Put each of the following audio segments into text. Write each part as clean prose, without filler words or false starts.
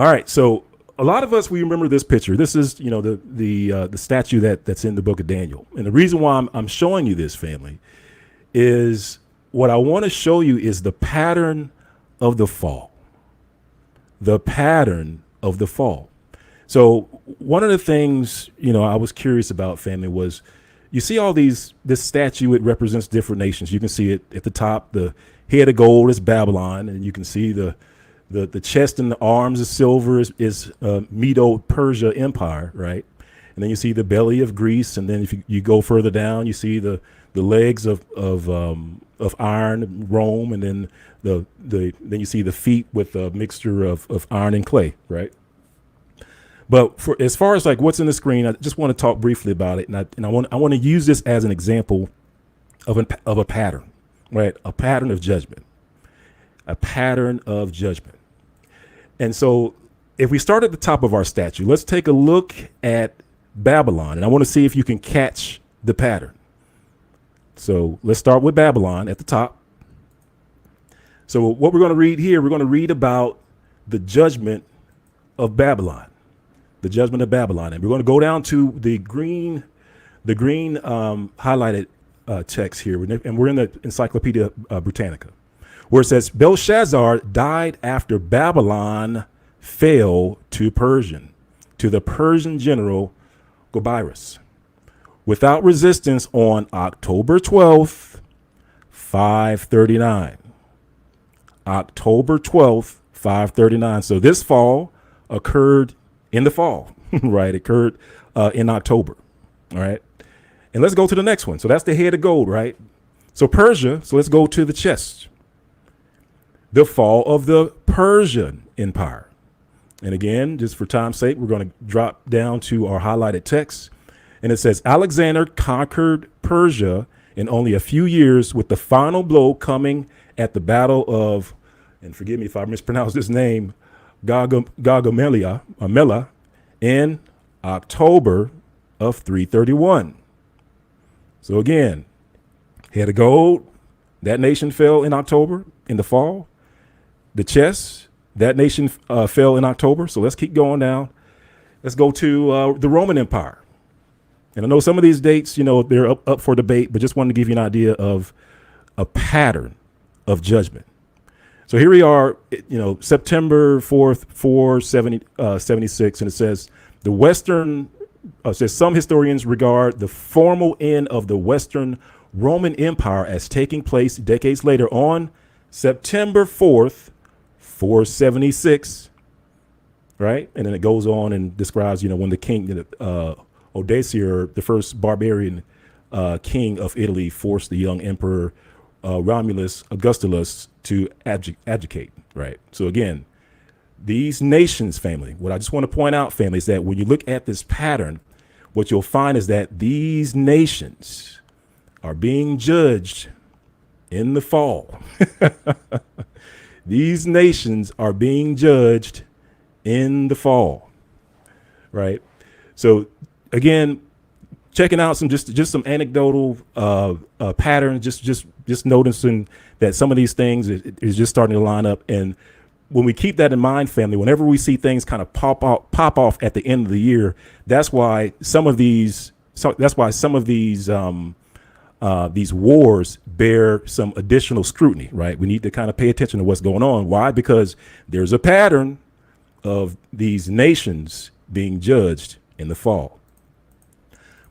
All right, so a lot of us we remember this picture. This is the statue that's in the book of Daniel, and the reason why I'm showing you this, family, is what I want to show you is the pattern of the fall. The pattern of the fall. So one of the things I was curious about, family, was you see all this statue. It represents different nations. You can see it at the top. The head of gold is Babylon, and you can see the chest and the arms of silver is Medo-Persia Empire, right? And then you see the belly of Greece, and then if you go further down, you see the legs of iron, Rome, and then then you see the feet with a mixture of iron and clay, right? But as far as like what's in the screen, I just want to talk briefly about it, and I want to use this as an example of a pattern, right? A pattern of judgment, a pattern of judgment. And so if we start at the top of our statue, let's take a look at Babylon, and I want to see if you can catch the pattern. So let's start with Babylon at the top. So what we're going to read here, we're going to read about the judgment of Babylon, the judgment of Babylon. And we're going to go down to the green highlighted text here. And we're in the Encyclopedia Britannica, where it says Belshazzar died after Babylon fell to the Persian general Gobirus, without resistance on October 12th, 539. October 12th, 539. So this fall occurred in the fall, right? It occurred in October, all right? And let's go to the next one. So that's the head of gold, right? So Persia, so let's go to the chest. The fall of the Persian Empire. And again, just for time's sake, we're going to drop down to our highlighted text. And it says, Alexander conquered Persia in only a few years, with the final blow coming at the battle of, and forgive me if I mispronounce this name, Gaugamela in October of 331. So again, head of gold, that nation fell in October in the fall. The chest, that nation fell in October. So let's keep going down. Let's go to the Roman Empire. And I know some of these dates, they're up for debate, but just wanted to give you an idea of a pattern of judgment. So here we are, September 4th, 476, and it says says some historians regard the formal end of the Western Roman Empire as taking place decades later on September 4th, 476, right? And then it goes on and describes, when the king, Odysseus, the first barbarian king of Italy, forced the young emperor Romulus Augustulus to abdicate, right? So again, these nations, family, what I just want to point out, family, is that when you look at this pattern, what you'll find is that these nations are being judged in the fall. These nations are being judged in the fall, right? So again, checking out some some anecdotal patterns, just noticing that some of these things is just starting to line up. And when we keep that in mind, family, whenever we see things kind of pop off at the end of the year, that's why some of these wars bear some additional scrutiny, right? We need to kind of pay attention to what's going on. Why? Because there's a pattern of these nations being judged in the fall.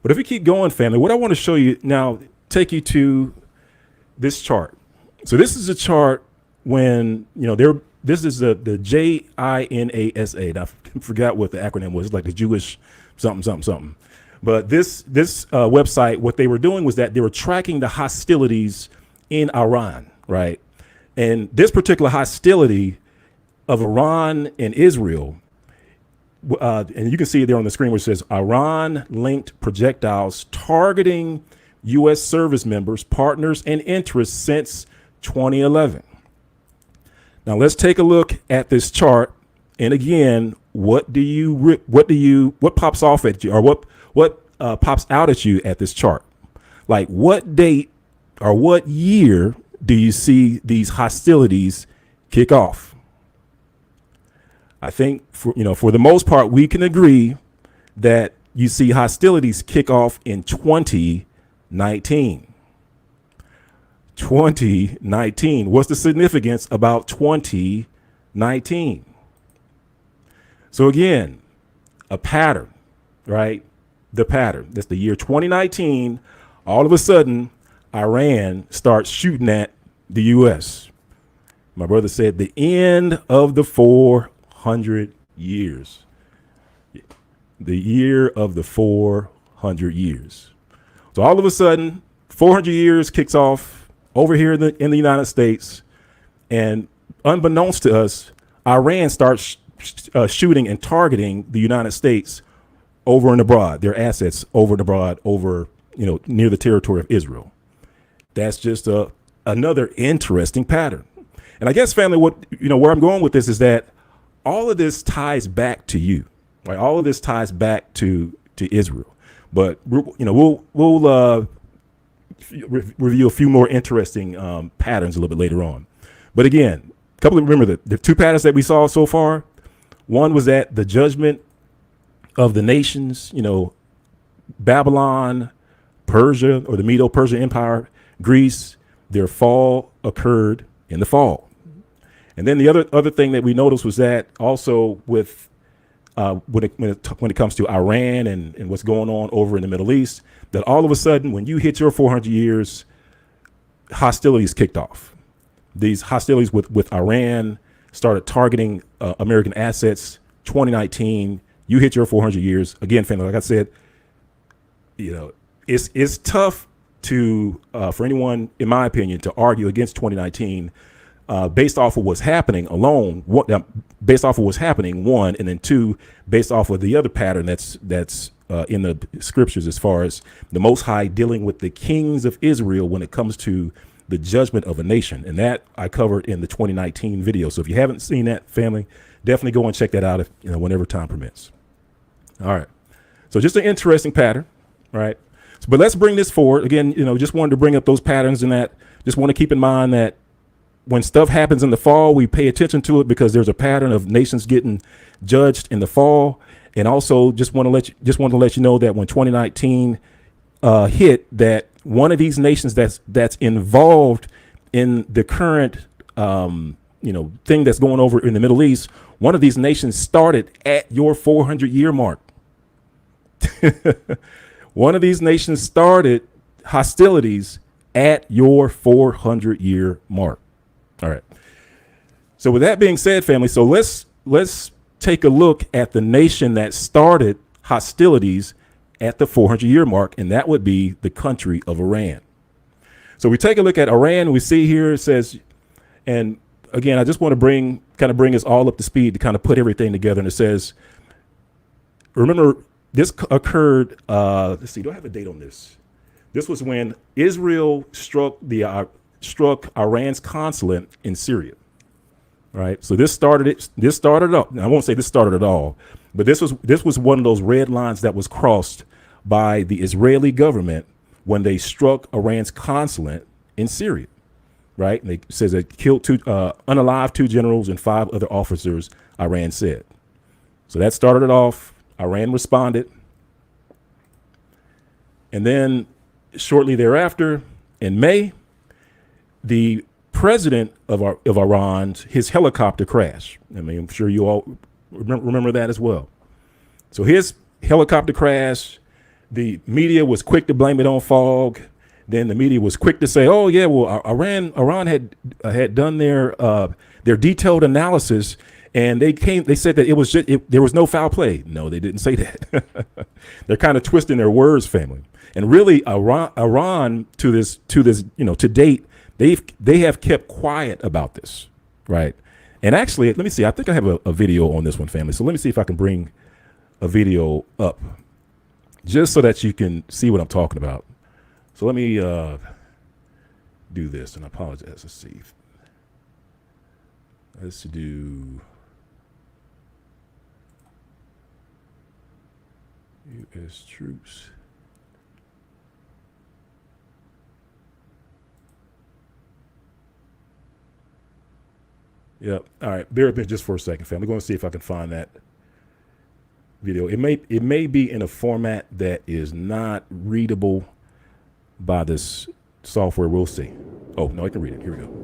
But if we keep going, family, what I want to show you now, take you to this chart. So this is a chart when, this is the JINASA. Now, I forgot what the acronym was. It's like the Jewish something. But this website, what they were doing was that they were tracking the hostilities in Iran, right? And this particular hostility of Iran and Israel, and you can see it there on the screen where it says Iran-linked projectiles targeting U.S. service members, partners, and interests since 2011. Now let's take a look at this chart. And again, what pops off at you, or what pops out at you at this chart? Like, what date or what year do you see these hostilities kick off? I think for the most part, we can agree that you see hostilities kick off in 2019. 2019. What's the significance about 2019? So again, a pattern, right? The pattern. That's the year 2019. All of a sudden, Iran starts shooting at the U.S. My brother said the end of the 400 years. The year of the 400 years. So all of a sudden, 400 years kicks off over here in the United States. And unbeknownst to us, Iran starts shooting and targeting the United States over and abroad, their assets over and abroad, over, near the territory of Israel. That's just another interesting pattern. And I guess, family, where I'm going with this is that all of this ties back to you, right? All of this ties back to Israel. But we'll review a few more interesting patterns a little bit later on. But again, remember the two patterns that we saw so far. One was that the judgment of the nations, Babylon, Persia, or the Medo-Persian Empire, Greece, their fall occurred in the fall. And then the other thing that we noticed was that also with when it comes to Iran and what's going on over in the Middle East, that all of a sudden, when you hit your 400 years, hostilities kicked off. These hostilities with Iran started targeting American assets. 2019, you hit your 400 years. Again, family, like I said, it's tough to for anyone, in my opinion, to argue against 2019 based off of what's happening alone. Based off of what's happening, one, and then two, based off of the other pattern that's in the scriptures, as far as the Most High dealing with the kings of Israel when it comes to the judgment of a nation. And that I covered in the 2019 video. So if you haven't seen that, family, definitely go and check that out whenever time permits. All right. So just an interesting pattern, right? But let's bring this forward. Again, just wanted to bring up those patterns, and that just want to keep in mind that when stuff happens in the fall, we pay attention to it because there's a pattern of nations getting judged in the fall. And also just want to let you know that when 2019 hit, that one of these nations that's involved in the current thing that's going over in the Middle East, one of these nations started at your 400-year mark. One of these nations started hostilities at your 400-year mark. All right. So with that being said, family, so let's take a look at the nation that started hostilities at the 400-year mark, and that would be the country of Iran. So we take a look at Iran. We see here it says, and again, I just want to bring us all up to speed to kind of put everything together. And it says, remember, this occurred. Let's see. Do I have a date on this? This was when Israel struck Iran's consulate in Syria. Right. So this started up. I won't say this started at all, but this was one of those red lines that was crossed by the Israeli government when they struck Iran's consulate in Syria. Right. And it says it killed unalived 2 generals and 5 other officers, Iran said. So that started it off. Iran responded. And then shortly thereafter, in May, the president of Iran, his helicopter crashed. I mean, I'm sure you all remember that as well. So his helicopter crash, the media was quick to blame it on fog. Then the media was quick to say, "Oh yeah, well, Iran had done their detailed analysis, and they said that there was no foul play." No, they didn't say that. They're kind of twisting their words, family. And really, Iran to date, they have kept quiet about this, right? And actually, let me see. I think I have a video on this one, family. So let me see if I can bring a video up just so that you can see what I'm talking about. So let me do this, and I apologize. Let's see. Let's do U.S. troops. Yep. All right. Bear with me just for a second, fam. I'm going to see if I can find that video. It may be in a format that is not readable by this software. We'll see. Oh, no, I can read it. Here we go.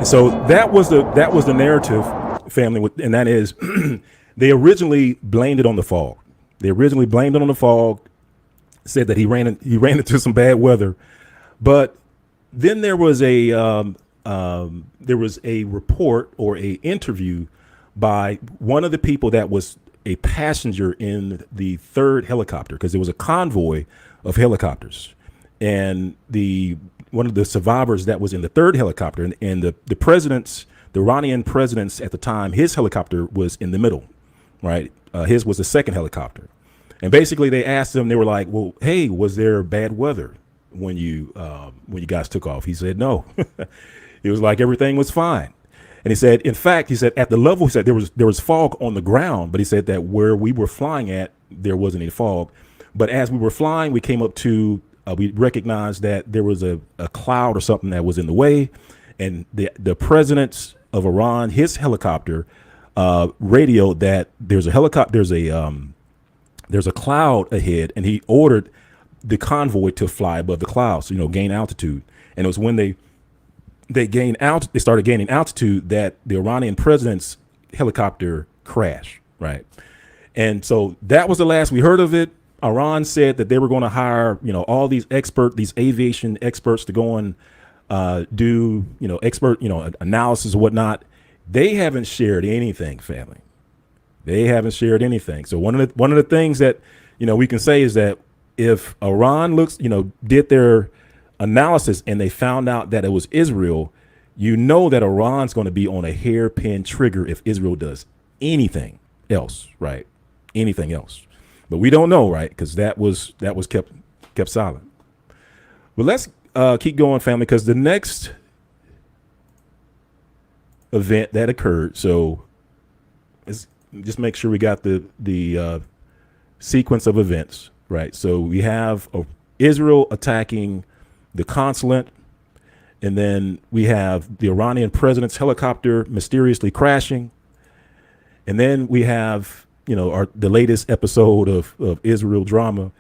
So that was the narrative, family, and that is they originally blamed it on the fog. Said that he ran into some bad weather, but then there was a report or a interview by one of the people that was a passenger in the third helicopter, because there was a convoy of helicopters, and one of the survivors that was in the third helicopter, and the Iranian president's at the time, his helicopter was in the middle, right? His was the second helicopter. And basically they asked him, they were like, well, hey, was there bad weather when you guys took off? He said, no. It was like everything was fine. And he said, in fact, he said at the level, he said there was fog on the ground, but he said that where we were flying at, there wasn't any fog. But as we were flying, we came up to we recognized that there was a cloud or something that was in the way, and the president of Iran, his helicopter, radioed that there's a cloud ahead, and he ordered the convoy to fly above the clouds, gain altitude. And it was when they started gaining altitude that the Iranian president's helicopter crashed, right? And so that was the last we heard of it. Iran said that they were going to hire, all these aviation experts to go and do, expert, analysis and whatnot. They haven't shared anything, family. They haven't shared anything. So one of the things that, we can say is that if Iran did their analysis and they found out that it was Israel, that Iran's going to be on a hairpin trigger if Israel does anything else, right? Anything else. But we don't know, right? Because that was kept silent. But let's keep going, family, because the next event that occurred. So just make sure we got the sequence of events, right? So we have Israel attacking the consulate, and then we have the Iranian president's helicopter mysteriously crashing, and then we have the latest episode of Israel drama,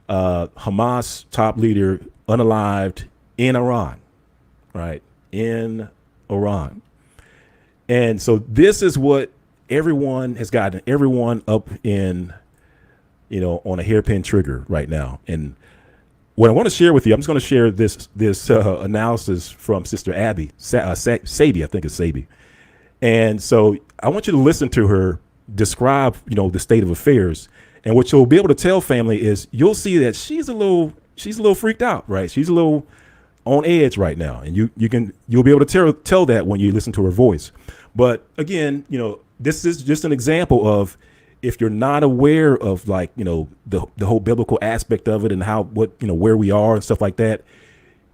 Hamas top leader unalived in Iran, right? In Iran. And so this is what everyone has gotten everyone up in, on a hairpin trigger right now. And what I want to share with you, I'm just going to share this analysis from Sister Abby, Sabi, I think it's Sabi. And so I want you to listen to her describe, the state of affairs. And what you'll be able to tell, family, is you'll see that she's a little freaked out, right? She's a little on edge right now. And you'll be able to tell that when you listen to her voice. But again, this is just an example of, if you're not aware of the whole biblical aspect of it and where we are and stuff like that,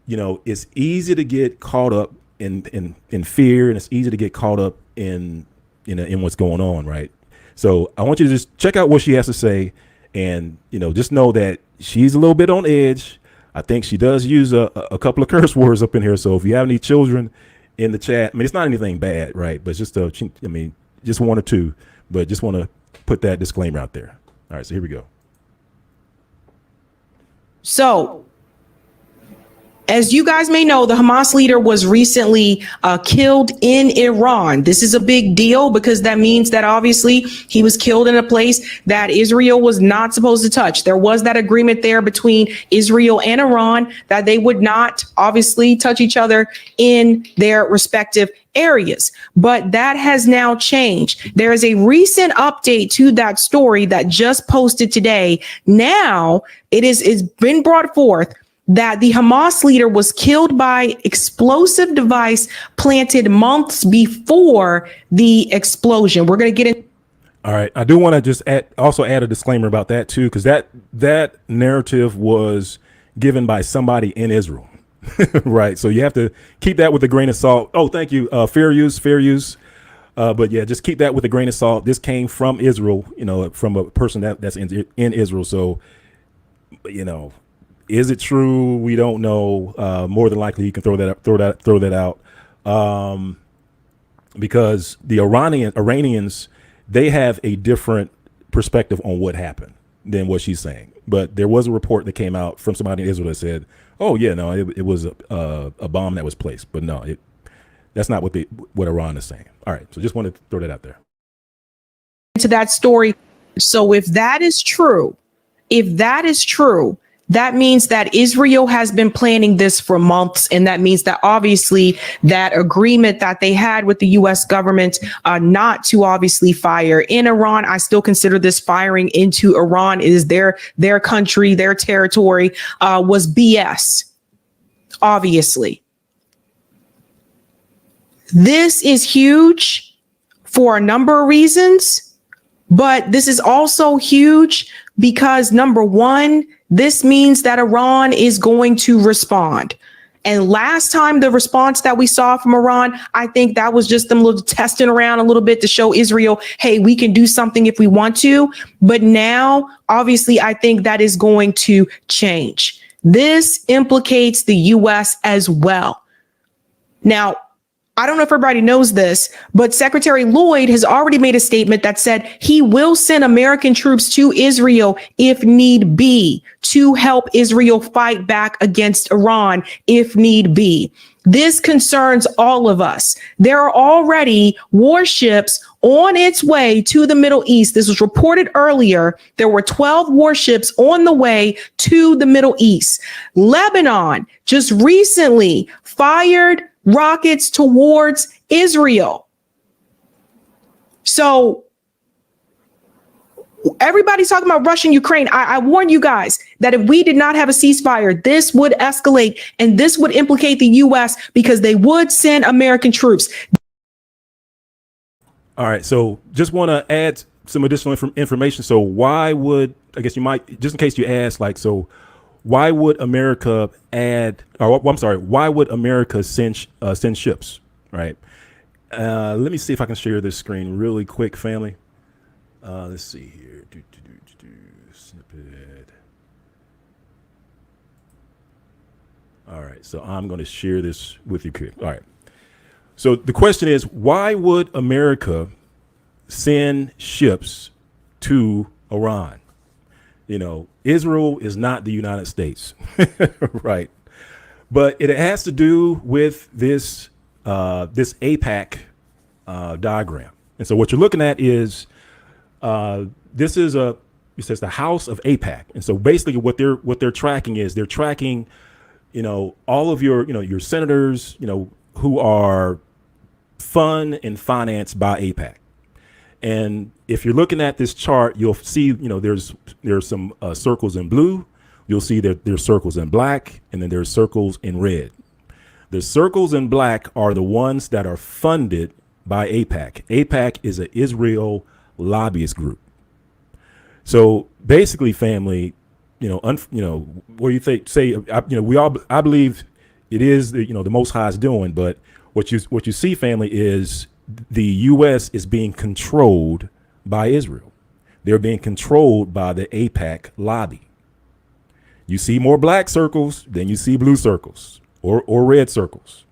it's easy to get caught up in fear, and it's easy to get caught up in what's going on, right? So I want you to just check out what she has to say, and just know that she's a little bit on edge. I think she does use a couple of curse words up in here. So if you have any children in the chat, it's not anything bad, right? But just just one or two, but just want to put that disclaimer out there. All right, so here we go. So, as you guys may know, the Hamas leader was recently killed in Iran. This is a big deal because that means that obviously he was killed in a place that Israel was not supposed to touch. There was that agreement there between Israel and Iran that they would not obviously touch each other in their respective areas. But that has now changed. There is a recent update to that story that just posted today. Now it's been brought forth that the Hamas leader was killed by explosive device planted months before the explosion. We're going to get in. All right. I do want to just also add a disclaimer about that too, because that narrative was given by somebody in Israel, right? So you have to keep that with a grain of salt. Oh, thank you. Fair use. But yeah, just keep that with a grain of salt. This came from Israel, from a person that's in Israel. So, is it true? We don't know. More than likely, you can throw that out, because the Iranians, they have a different perspective on what happened than what she's saying. But there was a report that came out from somebody in Israel that said, "Oh yeah, no, it was a bomb that was placed." But no, that's not what Iran is saying. All right, so just wanted to throw that out there. To that story. So if that is true, that means that Israel has been planning this for months. And that means that obviously that agreement that they had with the U.S. government not to obviously fire in Iran, I still consider this firing into Iran, is their country, their territory, was BS, obviously. This is huge for a number of reasons, but this is also huge because, number one, this means that Iran is going to respond. And last time, the response that we saw from Iran, I think that was just them little testing around a little bit to show Israel, hey, we can do something if we want to. But now, obviously, I think that is going to change. This implicates the U.S. as well. Now, I don't know if everybody knows this, but Secretary Lloyd has already made a statement that said he will send American troops to Israel if need be to help Israel fight back against Iran if need be. This concerns all of us. There are already warships on its way to the Middle East. This was reported earlier. There were 12 warships on the way to the Middle East. Lebanon just recently fired rockets towards Israel. So everybody's talking about Russia and Ukraine. I warn you guys that if we did not have a ceasefire, this would escalate and this would implicate the U.S. because they would send American troops. All right. So just want to add some additional information. So why would, I guess you might, just in case you ask, why would America why would America send ships, right? Let me see if I can share this screen really quick, family. Let's see here. Snippet. All right, so I'm going to share this with you quick. All right. So the question is, why would America send ships to Iran? Israel is not the United States, right? But it has to do with this AIPAC diagram. And so what you're looking at is this is it says the House of AIPAC. And so basically what they're tracking is they're tracking, all of your senators, who are funded and financed by AIPAC. And if you're looking at this chart, you'll see, there's some circles in blue. You'll see that there's circles in black, and then there's circles in red. The circles in black are the ones that are funded by AIPAC. AIPAC is an Israel lobbyist group. So basically, family, what do you think? I believe it is the Most High is doing, but what you see, family, is the U.S. is being controlled by Israel. They're being controlled by the AIPAC lobby. You see more black circles than you see blue circles or red circles.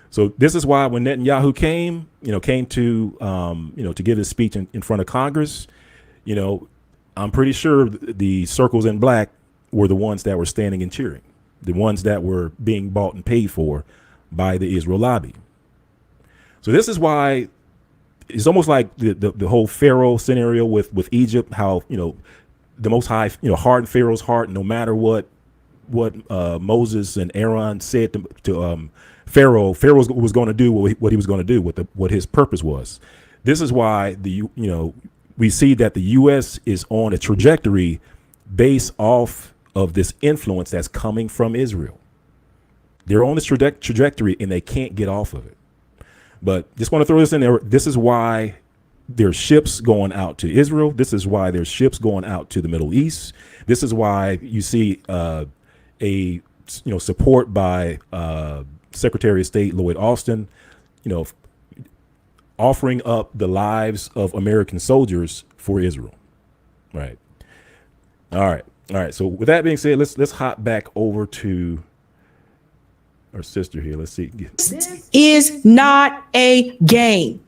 So this is why when Netanyahu came to give his speech in front of Congress, I'm pretty sure the circles in black were the ones that were standing and cheering, the ones that were being bought and paid for by the Israel lobby. So this is why it's almost like the whole Pharaoh scenario with Egypt, how, the Most High, hardened Pharaoh's heart, no matter what Moses and Aaron said to Pharaoh was going to do what he was going to do, what his purpose was. This is why we see that the U.S. is on a trajectory based off of this influence that's coming from Israel. They're on this trajectory and they can't get off of it. But just want to throw this in there. This is why there's ships going out to Israel. This is why there's ships going out to the Middle East. This is why you see support by Secretary of State Lloyd Austin, offering up the lives of American soldiers for Israel. Right. All right. So with that being said, let's hop back over to our sister here. Let's see. This is not a game.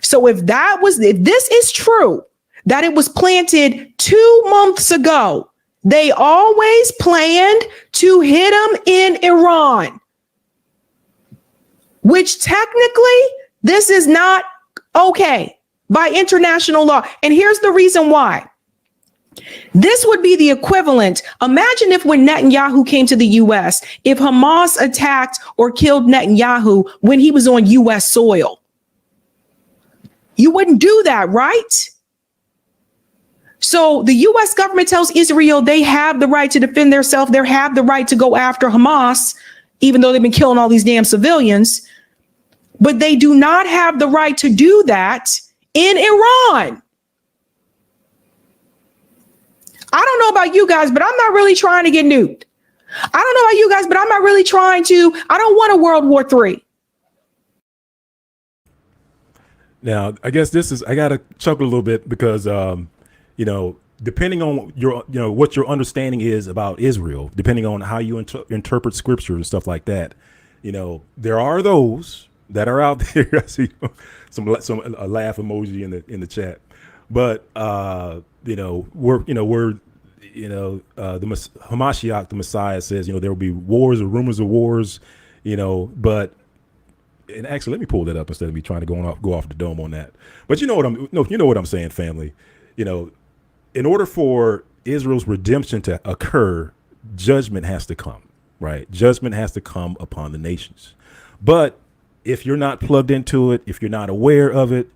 So if this is true, that it was planted 2 months ago, they always planned to hit them in Iran, which technically this is not okay by international law. And here's the reason why. This would be the equivalent. Imagine if when Netanyahu came to the U.S., if Hamas attacked or killed Netanyahu when he was on U.S. soil. You wouldn't do that, right? So the U.S. government tells Israel they have the right to defend themselves. They have the right to go after Hamas, even though they've been killing all these damn civilians. But they do not have the right to do that in Iran. I don't know about you guys, but I'm not really trying to get nuked. I don't know about you guys, but I'm not really I don't want a World War III. Now, I guess I got to chuckle a little bit because, depending on what your understanding is about Israel, depending on how you interpret scripture and stuff like that, there are those that are out there. I see some a laugh emoji in the chat, but the Hamashiach, the Messiah, says there will be wars or rumors of wars, but. And actually, let me pull that up instead of me trying to go off the dome on that. But you know what I'm saying, family. In order for Israel's redemption to occur, judgment has to come, right? Judgment has to come upon the nations. But if you're not plugged into it, if you're not aware of it,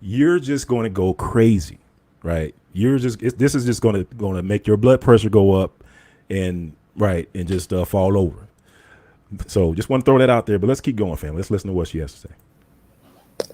you're just going to go crazy, right? This is just going to make your blood pressure go up, and just fall over. So just want to throw that out there, but let's keep going, family. Let's listen to what she has to say.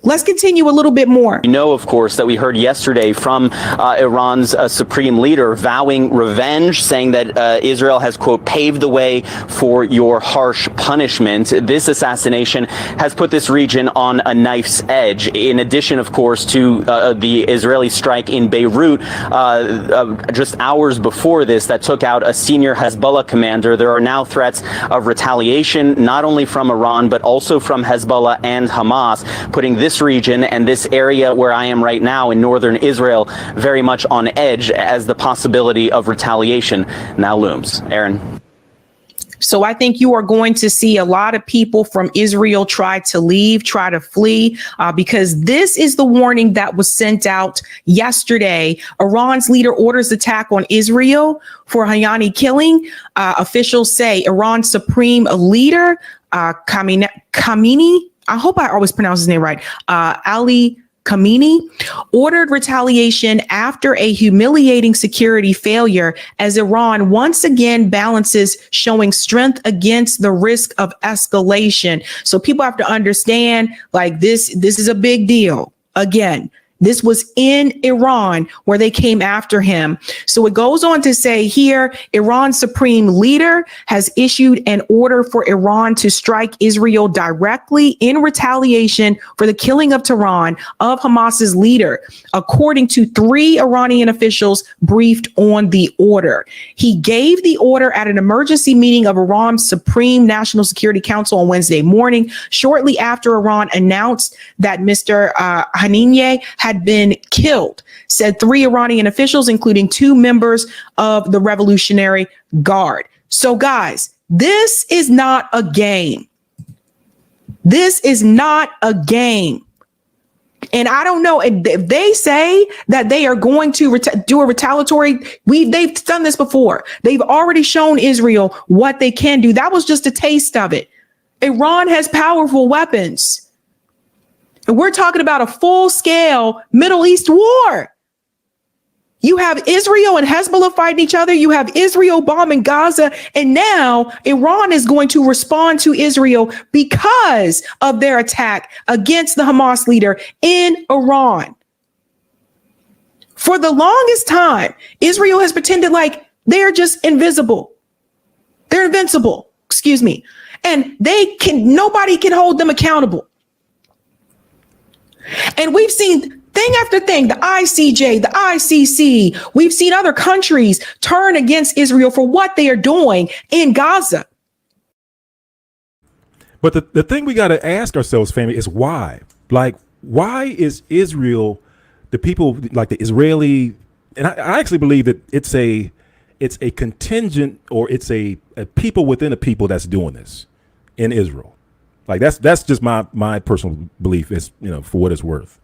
Let's continue a little bit more. We know, of course, that we heard yesterday from Iran's supreme leader vowing revenge, saying that Israel has, quote, paved the way for your harsh punishment. This assassination has put this region on a knife's edge. In addition, of course, to the Israeli strike in Beirut just hours before this that took out a senior Hezbollah commander, there are now threats of retaliation, not only from Iran, but also from Hezbollah and Hamas, putting this region and this area where I am right now in northern Israel very much on edge as the possibility of retaliation now looms. Aaron. So I think you are going to see a lot of people from Israel try to flee, because this is the warning that was sent out yesterday. Iran's leader orders attack on Israel for Hayani killing. Officials say Iran's supreme leader, Khamenei, I hope I always pronounce his name right, Ali Khamenei, ordered retaliation after a humiliating security failure as Iran once again balances showing strength against the risk of escalation. So people have to understand, this is a big deal. Again, this was in Iran where they came after him. So it goes on to say here, Iran's supreme leader has issued an order for Iran to strike Israel directly in retaliation for the killing of Tehran of Hamas's leader, according to 3 Iranian officials briefed on the order. He gave the order at an emergency meeting of Iran's Supreme National Security Council on Wednesday morning, shortly after Iran announced that Mr. Khamenei had been killed, said 3 Iranian officials, including 2 members of the Revolutionary Guard. So guys, this is not a game. This is not a game. And I don't know if they say that they are going to do a retaliatory. They've done this before. They've already shown Israel what they can do. That was just a taste of it. Iran has powerful weapons. And we're talking about a full-scale Middle East war. You have Israel and Hezbollah fighting each other. You have Israel bombing Gaza. And now Iran is going to respond to Israel because of their attack against the Hamas leader in Iran. For the longest time, Israel has pretended like they're just invisible. They're invincible, excuse me. And nobody can hold them accountable. And we've seen thing after thing, the ICJ, the ICC, we've seen other countries turn against Israel for what they are doing in Gaza. But the thing we got to ask ourselves, family, is why? Like, why is Israel, the people, like the Israeli, and I actually believe that it's a contingent, or it's a people within a people that's doing this in Israel. Like that's just my personal belief, is, for what it's worth.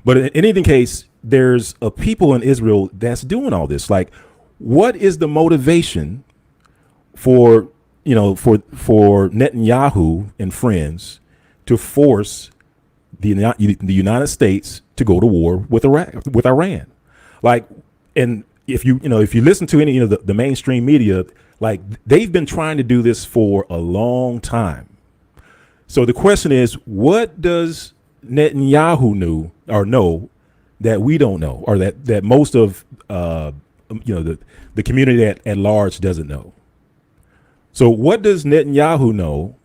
But in any case, there's a people in Israel that's doing all this. Like, what is the motivation for Netanyahu and friends to force the United States to go to war with Iran? Like, and if you listen to any the mainstream media, like, they've been trying to do this for a long time. So the question is, what does Netanyahu know that we don't know, or that most of the community at large doesn't know? So what does Netanyahu know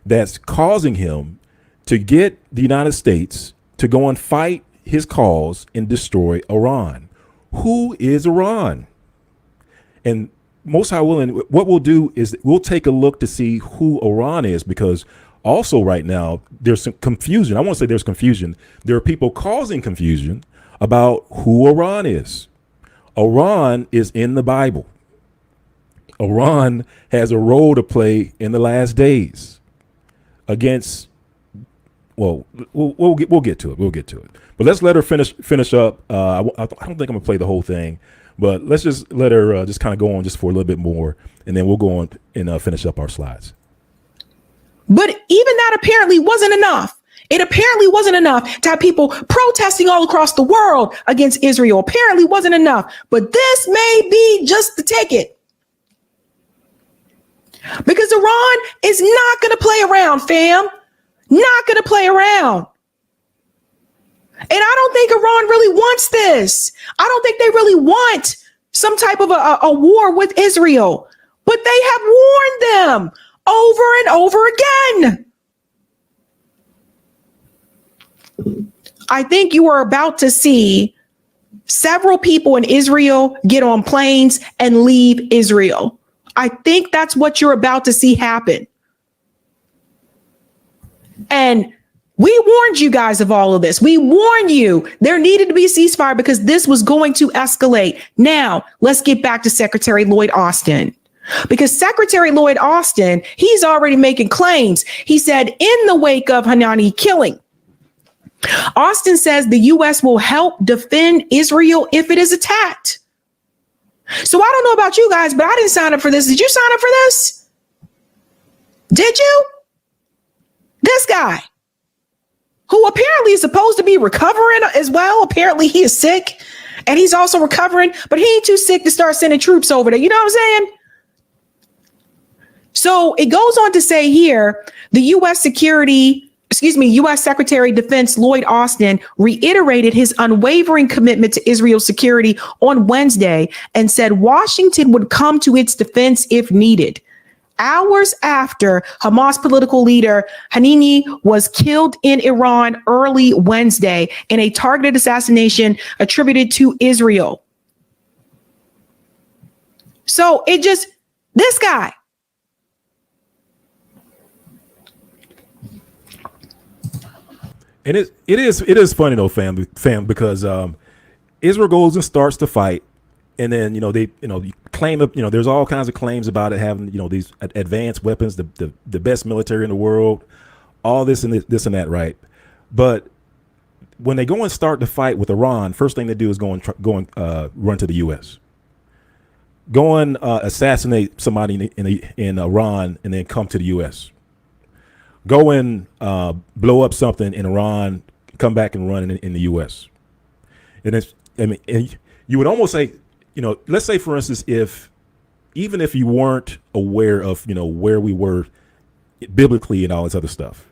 that's causing him to get the United States to go and fight his cause and destroy Iran? Who is Iran? And Most High willing, what we'll do is we'll take a look to see who Iran is, because also right now there's some confusion. I won't say there's confusion. There are people causing confusion about who Iran is. Iran is in the Bible. Iran has a role to play in the last days against, well, we'll get to it. We'll get to it. But let's let her finish up. I don't think I'm gonna play the whole thing, but let's just let her just kind of go on just for a little bit more, and then we'll go on and finish up our slides. But even that apparently wasn't enough. It apparently wasn't enough to have people protesting all across the world against Israel. Apparently wasn't enough. But this may be just the ticket. Because Iran is not going to play around, fam. Not going to play around. And I don't think Iran really wants this. I don't think they really want some type of a war with Israel. But they have warned them over and over again. I think you are about to see several people in Israel get on planes and leave Israel. I think that's what you're about to see happen. And we warned you guys of all of this. We warned you there needed to be a ceasefire because this was going to escalate. Now, let's get back to Secretary Lloyd Austin. Because Secretary Lloyd Austin, he's already making claims. He said in the wake of Hanani killing, Austin says the U.S. will help defend Israel if it is attacked. So I don't know about you guys, but I didn't sign up for this. Did you sign up for this? Did you? This guy, who apparently is supposed to be recovering as well. Apparently he is sick and he's also recovering, but he ain't too sick to start sending troops over there. You know what I'm saying? So it goes on to say here, the U.S. U.S. Secretary of Defense Lloyd Austin reiterated his unwavering commitment to Israel's security on Wednesday and said Washington would come to its defense if needed. Hours after Hamas political leader Hanani was killed in Iran early Wednesday in a targeted assassination attributed to Israel. So this guy. And it is funny though, fam, because Israel goes and starts to fight, and then they claim up, there's all kinds of claims about it having these advanced weapons, the best military in the world, all this and that, right? But when they go and start to fight with Iran, first thing they do is go and run to the U.S. Go and assassinate somebody in Iran, and then come to the U.S. Go and blow up something in Iran, come back and run in the U.S. And you would almost say, let's say, for instance, even if you weren't aware of, where we were biblically and all this other stuff,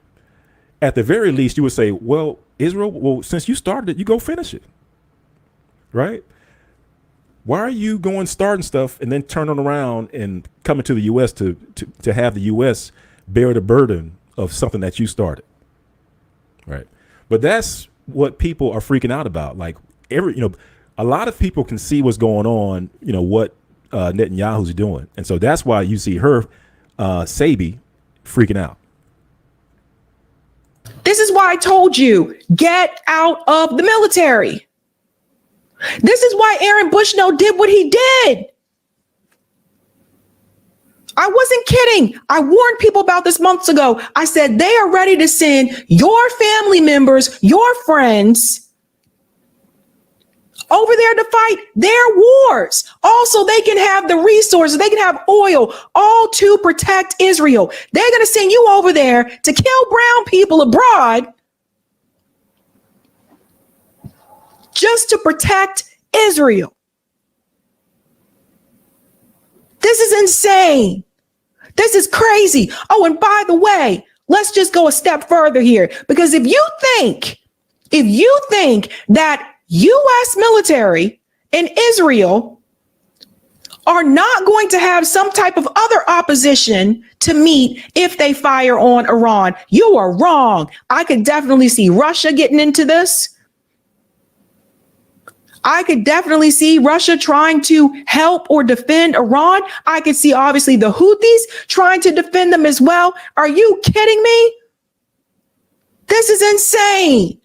at the very least, you would say, well, Israel, well, since you started it, you go finish it. Right? Why are you going starting stuff and then turning around and coming to the U.S. to have the U.S. bear the burden of something that you started? Right. But that's what people are freaking out about. Like a lot of people can see what's going on, what Netanyahu's doing. And so that's why you see her, Sabi, freaking out. This is why I told you, get out of the military. This is why Aaron Bushnell did what he did. I wasn't kidding. I warned people about this months ago. I said, they are ready to send your family members, your friends over there to fight their wars. Also, they can have the resources. They can have oil, all to protect Israel. They're going to send you over there to kill brown people abroad just to protect Israel. This is insane. This is crazy. Oh, and by the way, let's just go a step further here, because if you think that U.S. military and Israel are not going to have some type of other opposition to meet if they fire on Iran, you are wrong. I could definitely see Russia getting into this. I could definitely see Russia trying to help or defend Iran. I could see, obviously, the Houthis trying to defend them as well. Are you kidding me? This is insane.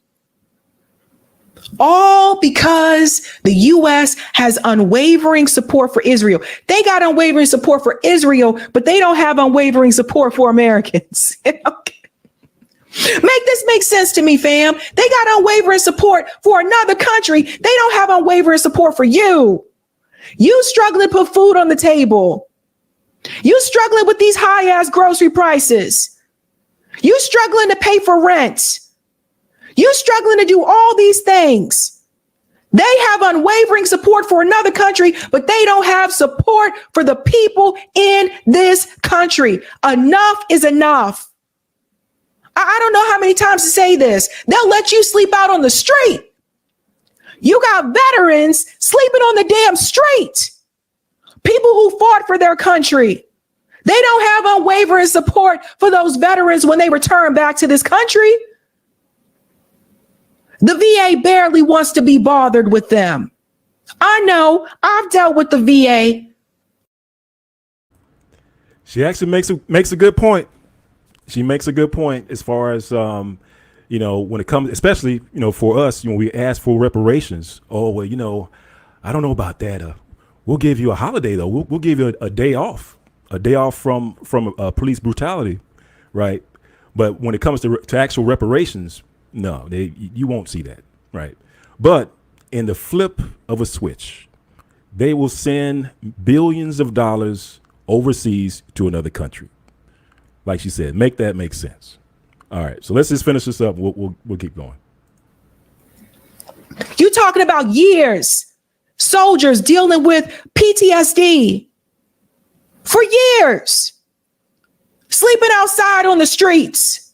All because the U.S. has unwavering support for Israel. They got unwavering support for Israel, but they don't have unwavering support for Americans. Okay. Make this make sense to me, fam. They got unwavering support for another country. They don't have unwavering support for you. You struggling to put food on the table. You struggling with these high ass grocery prices. You struggling to pay for rent. You struggling to do all these things. They have unwavering support for another country, but they don't have support for the people in this country. Enough is enough. I don't know how many times to say this. They'll let you sleep out on the street. You got veterans sleeping on the damn street. People who fought for their country. They don't have unwavering support for those veterans when they return back to this country. The VA barely wants to be bothered with them. I know. I've dealt with the VA. She actually makes a good point. She makes a good point as far as, when it comes, especially, for us, when we ask for reparations. Oh, well, I don't know about that. We'll give you a holiday, though. We'll give you a day off from police brutality. Right. But when it comes to actual reparations, no, you won't see that. Right. But in the flip of a switch, they will send billions of dollars overseas to another country. Like she said, make that make sense. All right, so let's just finish this up. We'll keep going. You talking about years, soldiers dealing with PTSD for years, sleeping outside on the streets.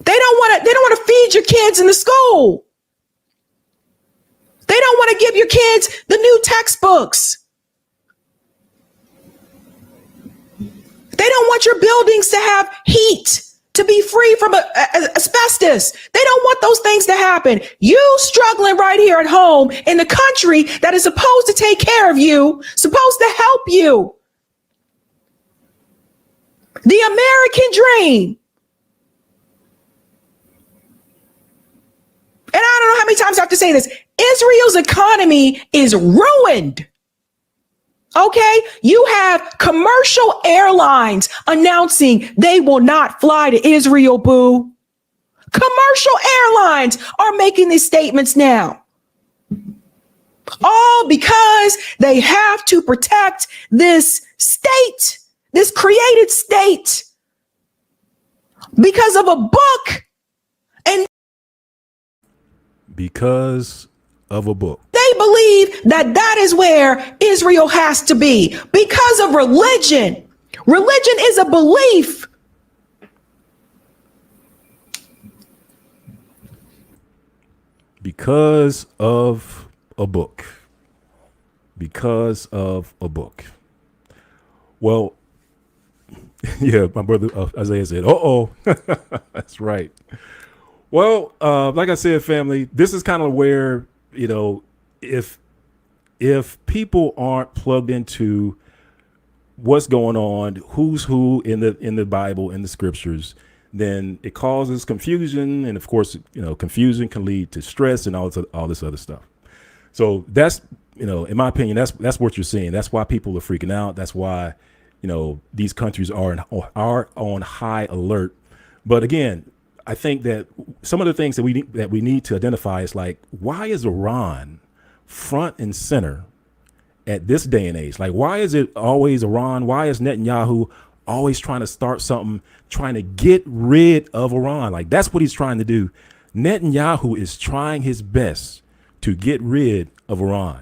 They don't want to feed your kids in the school. They don't want to give your kids the new textbooks. They don't want your buildings to have heat, to be free from asbestos. They don't want those things to happen. You struggling right here at home in the country that is supposed to take care of you, supposed to help you. The American dream. And I don't know how many times I have to say this. Israel's economy is ruined. Okay, you have commercial airlines announcing they will not fly to Israel, boo. Commercial airlines are making these statements now. All because they have to protect this state, this created state, because of a book. And Because of a book. They believe that that is where Israel has to be because of religion. Religion is a belief. Because of a book. Because of a book. Well, yeah, my brother Isaiah said, uh-oh. That's right. Well, like I said, family, this is kind of where, you know, if people aren't plugged into what's going on, who's who in the Bible, in the scriptures, then it causes confusion. And of course, you know, confusion can lead to stress and all this other stuff. So that's, you know, in my opinion, that's what you're seeing. That's why people are freaking out. That's why, you know, these countries are on high alert. But again, I think that some of the things that we need to identify is like, why is Iran front and center at this day and age? Like, why is it always Iran? Why is Netanyahu always trying to start something, trying to get rid of Iran? Like, that's what he's trying to do. Netanyahu is trying his best to get rid of Iran.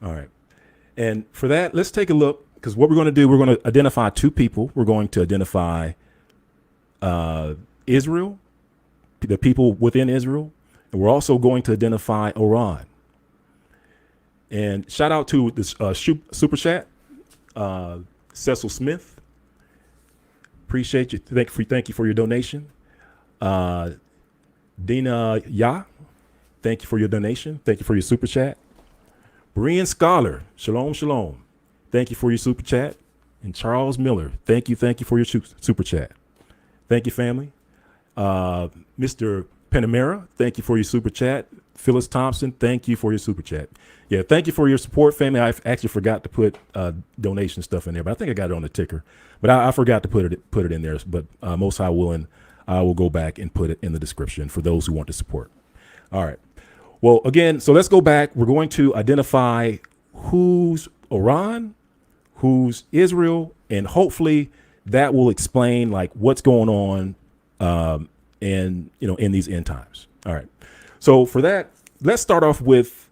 All right. And for that, let's take a look, because what we're going to do, we're going to identify two people. We're going to identify Israel, the people within Israel, and we're also going to identify Iran. And shout out to this super chat, Cecil Smith. Appreciate you. Thank you for your donation. Dina Ya, thank you for your donation. Thank you for your super chat. Brian Scholar, shalom, shalom. Thank you for your super chat. And Charles Miller, thank you for your super chat. Thank you, family. Mr. Panamera, thank you for your super chat. Phyllis Thompson, thank you for your super chat. Yeah, thank you for your support, family. I actually forgot to put donation stuff in there, but I think I got it on the ticker. But I forgot to put it in there. But most high willing, I will go back and put it in the description for those who want to support. All right. Well, again, so let's go back. We're going to identify who's Iran, who's Israel, and hopefully that will explain like what's going on in these end times. All right. So for that, let's start off with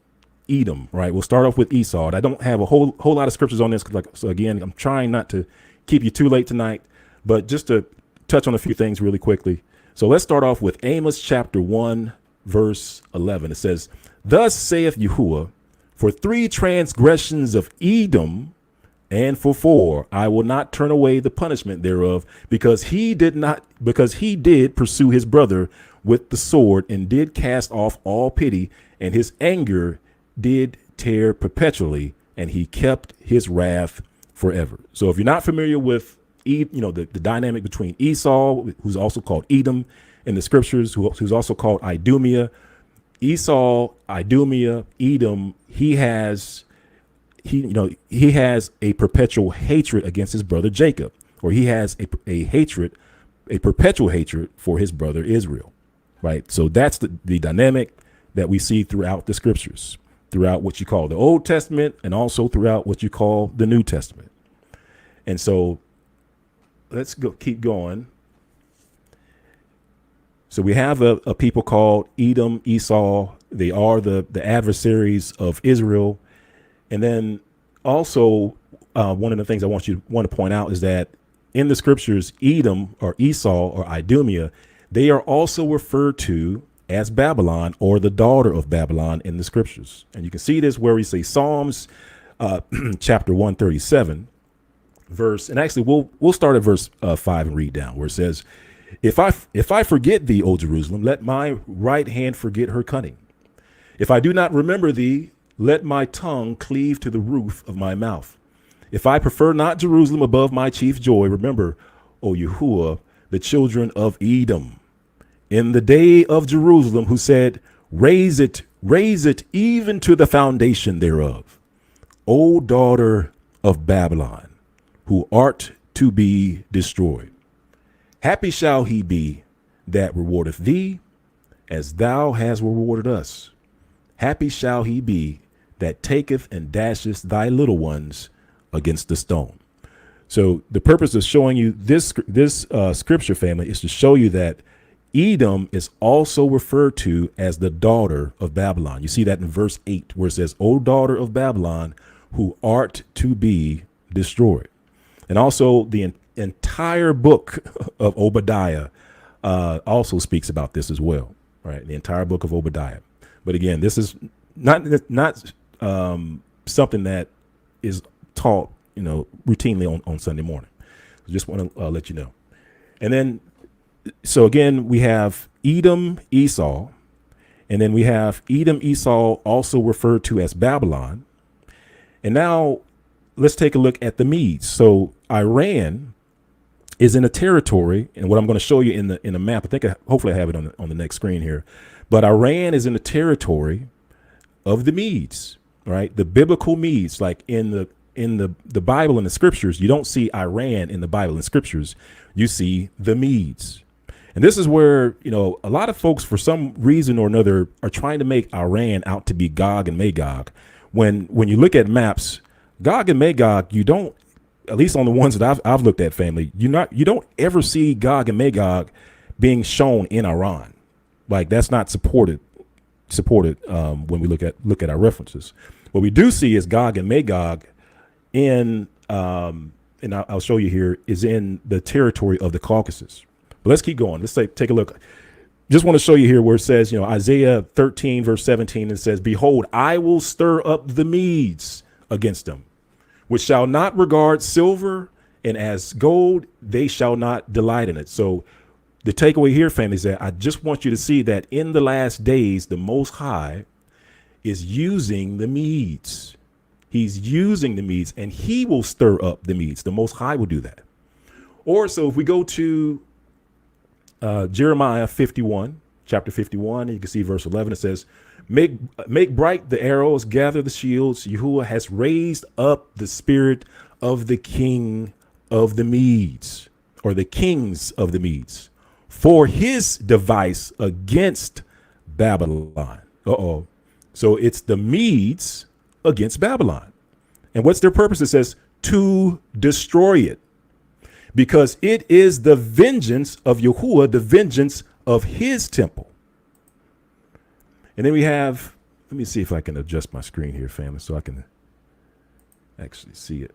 Edom, right? We'll start off with Esau. And I don't have a whole lot of scriptures on this. So again, I'm trying not to keep you too late tonight, but just to touch on a few things really quickly. So let's start off with Amos chapter 1, verse 11. It says, "Thus saith Yahuwah, for 3 transgressions of Edom, and for 4, I will not turn away the punishment thereof, because he did pursue his brother with the sword, and did cast off all pity, and his anger did tear perpetually, and he kept his wrath forever." So if you're not familiar with the dynamic between Esau, who's also called Edom in the scriptures, who's also called Idumea, Esau, Idumea, Edom, he has a perpetual hatred against his brother Jacob, or he has a perpetual hatred for his brother Israel, right? So that's the dynamic that we see throughout the scriptures, throughout what you call the Old Testament, and also throughout what you call the New Testament. And so let's keep going. So we have a people called Edom, Esau. They are the adversaries of Israel. And then also one of the things I want to point out is that in the scriptures, Edom or Esau or Idumea, they are also referred to as Babylon, or the daughter of Babylon, in the scriptures. And you can see this where we say Psalms chapter 137 verse, and actually we'll start at verse 5 and read down, where it says, If I forget thee, O Jerusalem, let my right hand forget her cunning. If I do not remember thee, let my tongue cleave to the roof of my mouth. If I prefer not Jerusalem above my chief joy, remember, O Yahuwah, the children of Edom, in the day of Jerusalem, who said, raise it even to the foundation thereof. O daughter of Babylon, who art to be destroyed. Happy shall he be that rewardeth thee, as thou hast rewarded us. Happy shall he be that taketh and dasheth thy little ones against the stone. So the purpose of showing you this scripture, family, is to show you that Edom is also referred to as the daughter of Babylon. You see that in verse 8, where it says, O daughter of Babylon, who art to be destroyed. And also the entire book of Obadiah also speaks about this as well, right? The entire book of Obadiah. But again, this is not something that is taught, routinely on Sunday morning. So just want to let you know. And then, so again, we have Edom, Esau, and then we have Edom, Esau, also referred to as Babylon. And now let's take a look at the Medes. So Iran is in a territory, and what I'm going to show you in the map, hopefully I have it on the next screen here. But Iran is in the territory of the Medes, right? The biblical Medes, like in the Bible and the scriptures, you don't see Iran in the Bible and scriptures. You see the Medes. And this is where, a lot of folks, for some reason or another, are trying to make Iran out to be Gog and Magog. When you look at maps, Gog and Magog, you don't, at least on the ones that I've looked at, family, you don't ever see Gog and Magog being shown in Iran. Like, that's not supported when we look at our references. What we do see is Gog and Magog and I'll show you here, is in the territory of the Caucasus. But let's keep going. Let's take a look. Just want to show you here where it says, Isaiah 13, verse 17, it says, Behold, I will stir up the Medes against them, which shall not regard silver, and as gold, they shall not delight in it. So the takeaway here, family, is that I just want you to see that in the last days, the Most High is using the Medes. He's using the Medes, and he will stir up the Medes. The Most High will do that. Or so if we go to Jeremiah 51, chapter 51, you can see verse 11, it says, Make bright the arrows, gather the shields. Yahuwah has raised up the spirit of the king of the Medes, or the kings of the Medes, for his device against Babylon. So it's the Medes against Babylon. And what's their purpose? It says to destroy it, because it is the vengeance of Yahuwah, the vengeance of his temple. And then we have, let me see if I can adjust my screen here, family, so I can actually see it.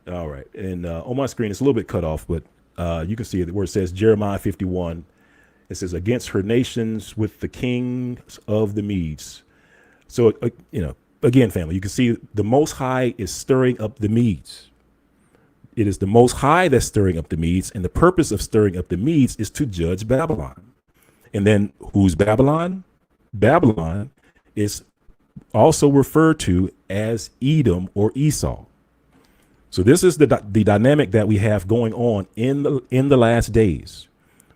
All right. And on my screen, it's a little bit cut off, but you can see it where it says Jeremiah 51. It says, against her nations with the kings of the Medes. So, again, family, you can see the Most High is stirring up the Medes. It is the Most High that's stirring up the Medes, and the purpose of stirring up the Medes is to judge Babylon. And then who's Babylon? Babylon is also referred to as Edom or Esau. So this is the dynamic that we have going on in the last days.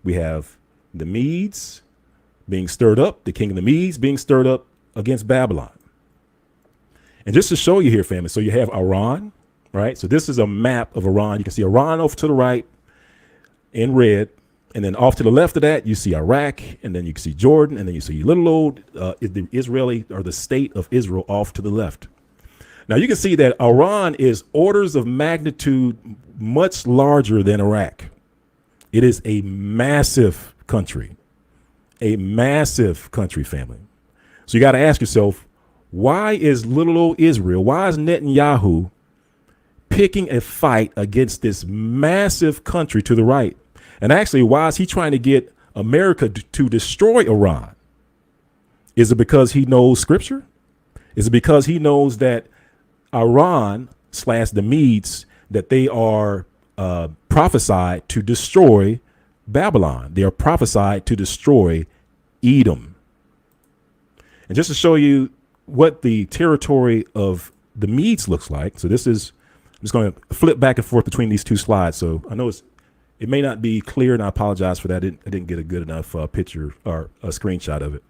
We have the Medes being stirred up, the king of the Medes being stirred up against Babylon. And just to show you here, family, so you have Iran, right? So this is a map of Iran. You can see Iran off to the right in red. And then off to the left of that, you see Iraq, and then you can see Jordan, and then you see little old the Israeli, or the state of Israel, off to the left. Now you can see that Iran is orders of magnitude much larger than Iraq. It is a massive country, family. So you got to ask yourself, why is little old Israel, why is Netanyahu picking a fight against this massive country to the right? And actually, why is he trying to get America to destroy Iran? Is it because he knows scripture? Is it because he knows that Iran / the Medes, that they are prophesied to destroy Babylon? They are prophesied to destroy Edom. And just to show you what the territory of the Medes looks like. So I'm just going to flip back and forth between these two slides. So I know it may not be clear, and I apologize for that. I didn't get a good enough picture or a screenshot of it.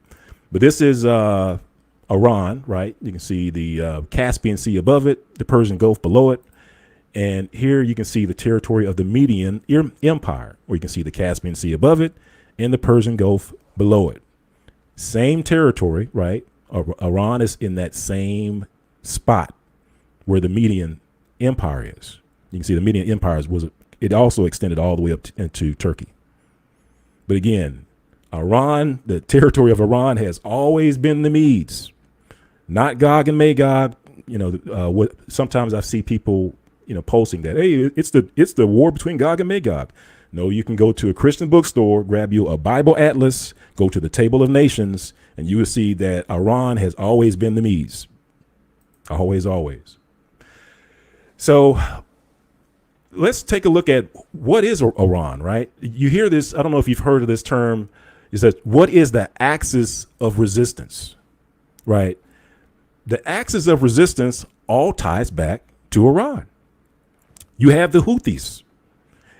But this is Iran, right? You can see the Caspian Sea above it, the Persian Gulf below it. And here you can see the territory of the Median Empire, where you can see the Caspian Sea above it and the Persian Gulf below it. Same territory, right? Iran is in that same spot where the Median Empire is. You can see the Median Empire was it also extended all the way up into Turkey. But again, Iran, the territory of Iran has always been the Medes, not Gog and Magog. What sometimes I see people, posting that, hey, it's the war between Gog and Magog. No, you can go to a Christian bookstore, grab you a Bible atlas, go to the Table of Nations, and you will see that Iran has always been the Medes. Always, always. So let's take a look at what is Iran, right? You hear this, I don't know if you've heard of this term, is that what is the axis of resistance, right? The axis of resistance all ties back to Iran. You have the Houthis,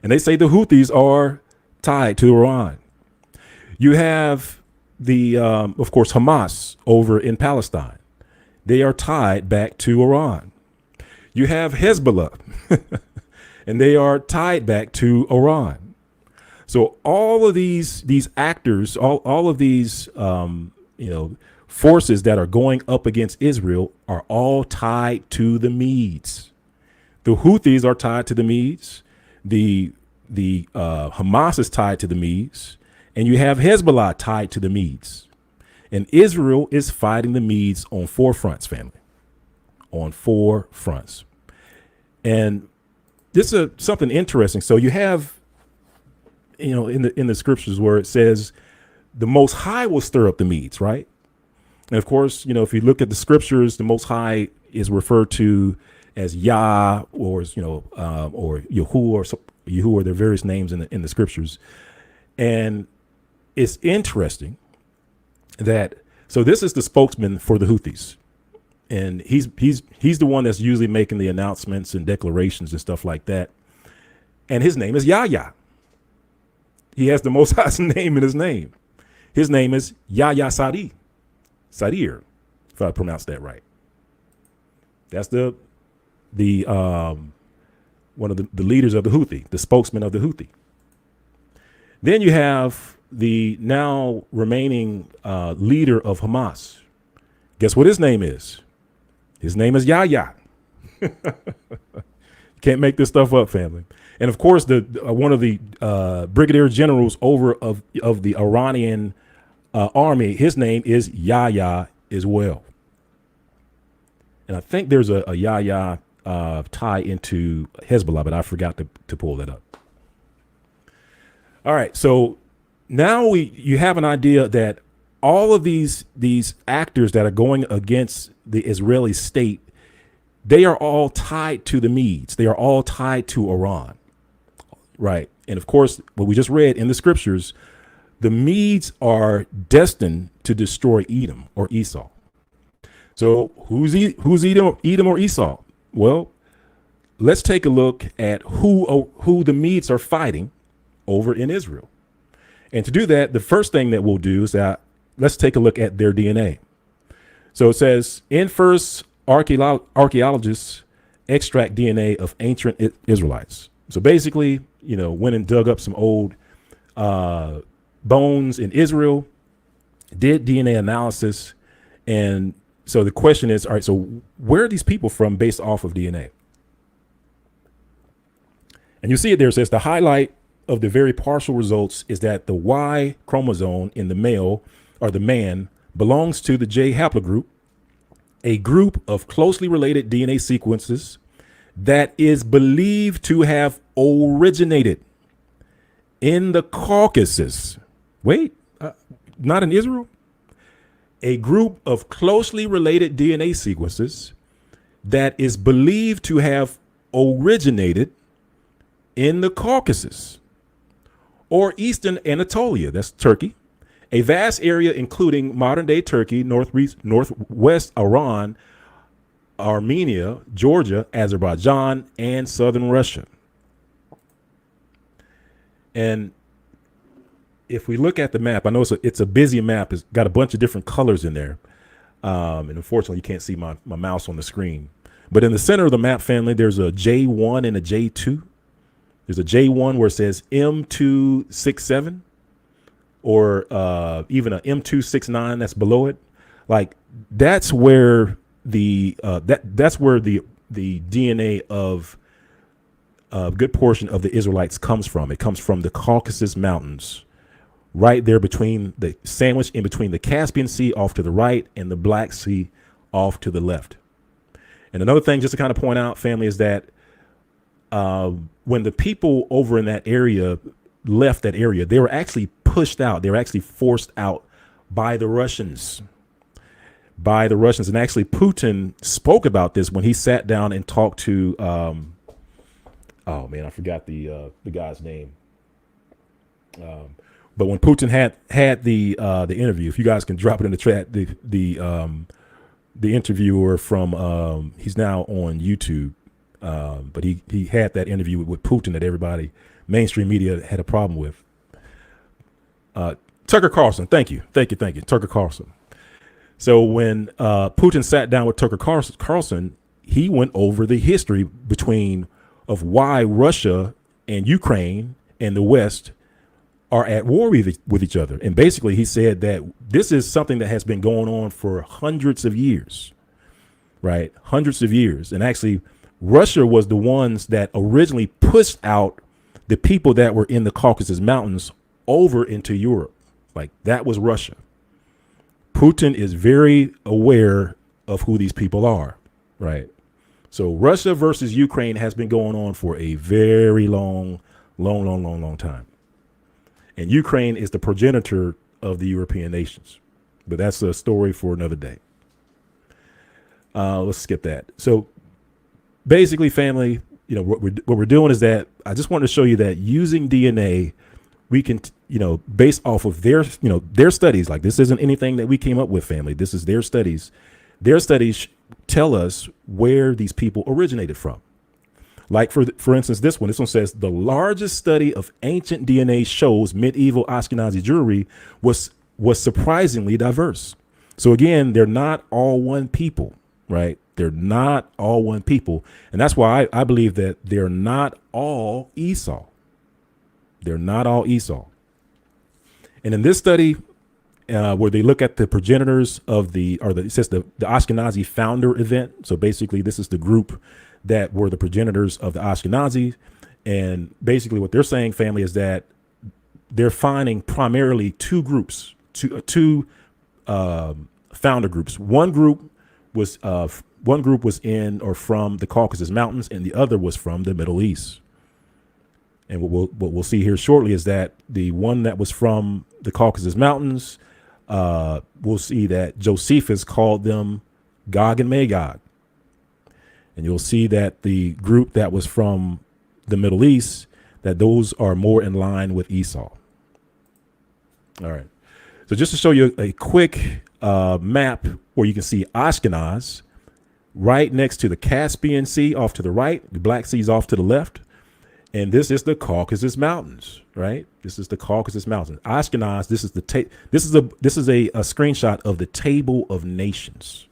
and they say the Houthis are tied to Iran. You have of course, Hamas over in Palestine. They are tied back to Iran. You have Hezbollah, and they are tied back to Iran. So all of these actors, all of these, forces that are going up against Israel are all tied to the Medes. The Houthis are tied to the Medes. The Hamas is tied to the Medes, and you have Hezbollah tied to the Medes. And Israel is fighting the Medes on 4 fronts, family, on 4 fronts. And this is something interesting. So you have, in the scriptures where it says the Most High will stir up the Medes, right? And of course, if you look at the scriptures, the Most High is referred to as Yah, or or Yehu, or their various names in the scriptures. And it's interesting that, so this is the spokesman for the Houthis, and he's the one that's usually making the announcements and declarations and stuff like that. And his name is Yahya. He has the Most High's name in his name. His name is Yahya Sadir, if I pronounced that right. That's the one of the leaders of the Houthi, the spokesman of the Houthi. Then you have the now remaining leader of Hamas. Guess what his name is? His name is Yahya. Can't make this stuff up, family. And of course, the one of the brigadier generals over of the Iranian army, his name is Yahya as well. And I think there's a Yahya tie into Hezbollah, but I forgot to pull that up. All right, so now you have an idea that all of these actors that are going against the Israeli state, they are all tied to the Medes. They are all tied to Iran, right? And of course, what we just read in the scriptures, the Medes are destined to destroy Edom or Esau. So who's Edom or Esau? Well, let's take a look at who the Medes are fighting over in Israel. And to do that, the first thing that we'll do is that let's take a look at their DNA. So it says, in first, archaeologists extract DNA of ancient Israelites. So basically, went and dug up some old bones in Israel, did DNA analysis. And so the question is, all right, so where are these people from based off of DNA? And you see it there. It says the highlight of the very partial results is that the Y chromosome in the male or the man belongs to the J haplogroup, a group of closely related DNA sequences that is believed to have originated in the Caucasus. Wait, not in Israel? A group of closely related DNA sequences that is believed to have originated in the Caucasus or Eastern Anatolia, that's Turkey, a vast area including modern-day Turkey, northwest Iran, Armenia, Georgia, Azerbaijan, and southern Russia. And if we look at the map, I know it's a busy map. It's got a bunch of different colors in there. And unfortunately, you can't see my mouse on the screen. But in the center of the map, family, there's a J1 and a J2. There's a J1 where it says M267 or even a M269 that's below it. Like that's where the DNA of a good portion of the Israelites comes from. It comes from the Caucasus Mountains, right there between the sandwich in between the Caspian Sea off to the right and the Black Sea off to the left. And another thing, just to kind of point out, family, is that when the people over in that area left that area, they were actually pushed out. They were actually forced out by the Russians. And actually, Putin spoke about this when he sat down and talked to, oh man, I forgot the guy's name. But when Putin had the interview, if you guys can drop it in the chat, the interviewer from he's now on YouTube, but he had that interview with Putin that everybody, mainstream media, had a problem with. Tucker Carlson, thank you, Tucker Carlson. So when Putin sat down with Tucker Carlson, he went over the history of why Russia and Ukraine and the West are at war with each other. And basically he said that this is something that has been going on for hundreds of years, right? Hundreds of years. And actually Russia was the ones that originally pushed out the people that were in the Caucasus Mountains over into Europe. Like, that was Russia. Putin is very aware of who these people are, right? So Russia versus Ukraine has been going on for a very long time. And Ukraine is the progenitor of the European nations. But that's a story for another day. Let's skip that. So basically, family, what we're doing is that I just wanted to show you that using DNA, we can, based off of their studies, like, this isn't anything that we came up with, family. This is their studies. Their studies tell us where these people originated from. Like, for instance, this one says the largest study of ancient DNA shows medieval Ashkenazi Jewry was surprisingly diverse. So again, they're not all one people, right? They're not all one people. And that's why I believe that they're not all Esau. They're not all Esau. And in this study, where they look at the progenitors of it says the Ashkenazi founder event. So basically, this is the group that were the progenitors of the Ashkenazi. And basically what they're saying, family, is that they're finding primarily two groups, two founder groups. One group was in or from the Caucasus Mountains, and the other was from the Middle East. And what we'll see here shortly is that the one that was from the Caucasus Mountains, we'll see that Josephus called them Gog and Magog. And you'll see that the group that was from the Middle East, that those are more in line with Esau. All right. So just to show you a quick map where you can see Ashkenaz right next to the Caspian Sea off to the right, the Black Sea is off to the left. And this is the Caucasus Mountains, right? This is the Caucasus Mountains. Ashkenaz, this is a screenshot of the Table of Nations.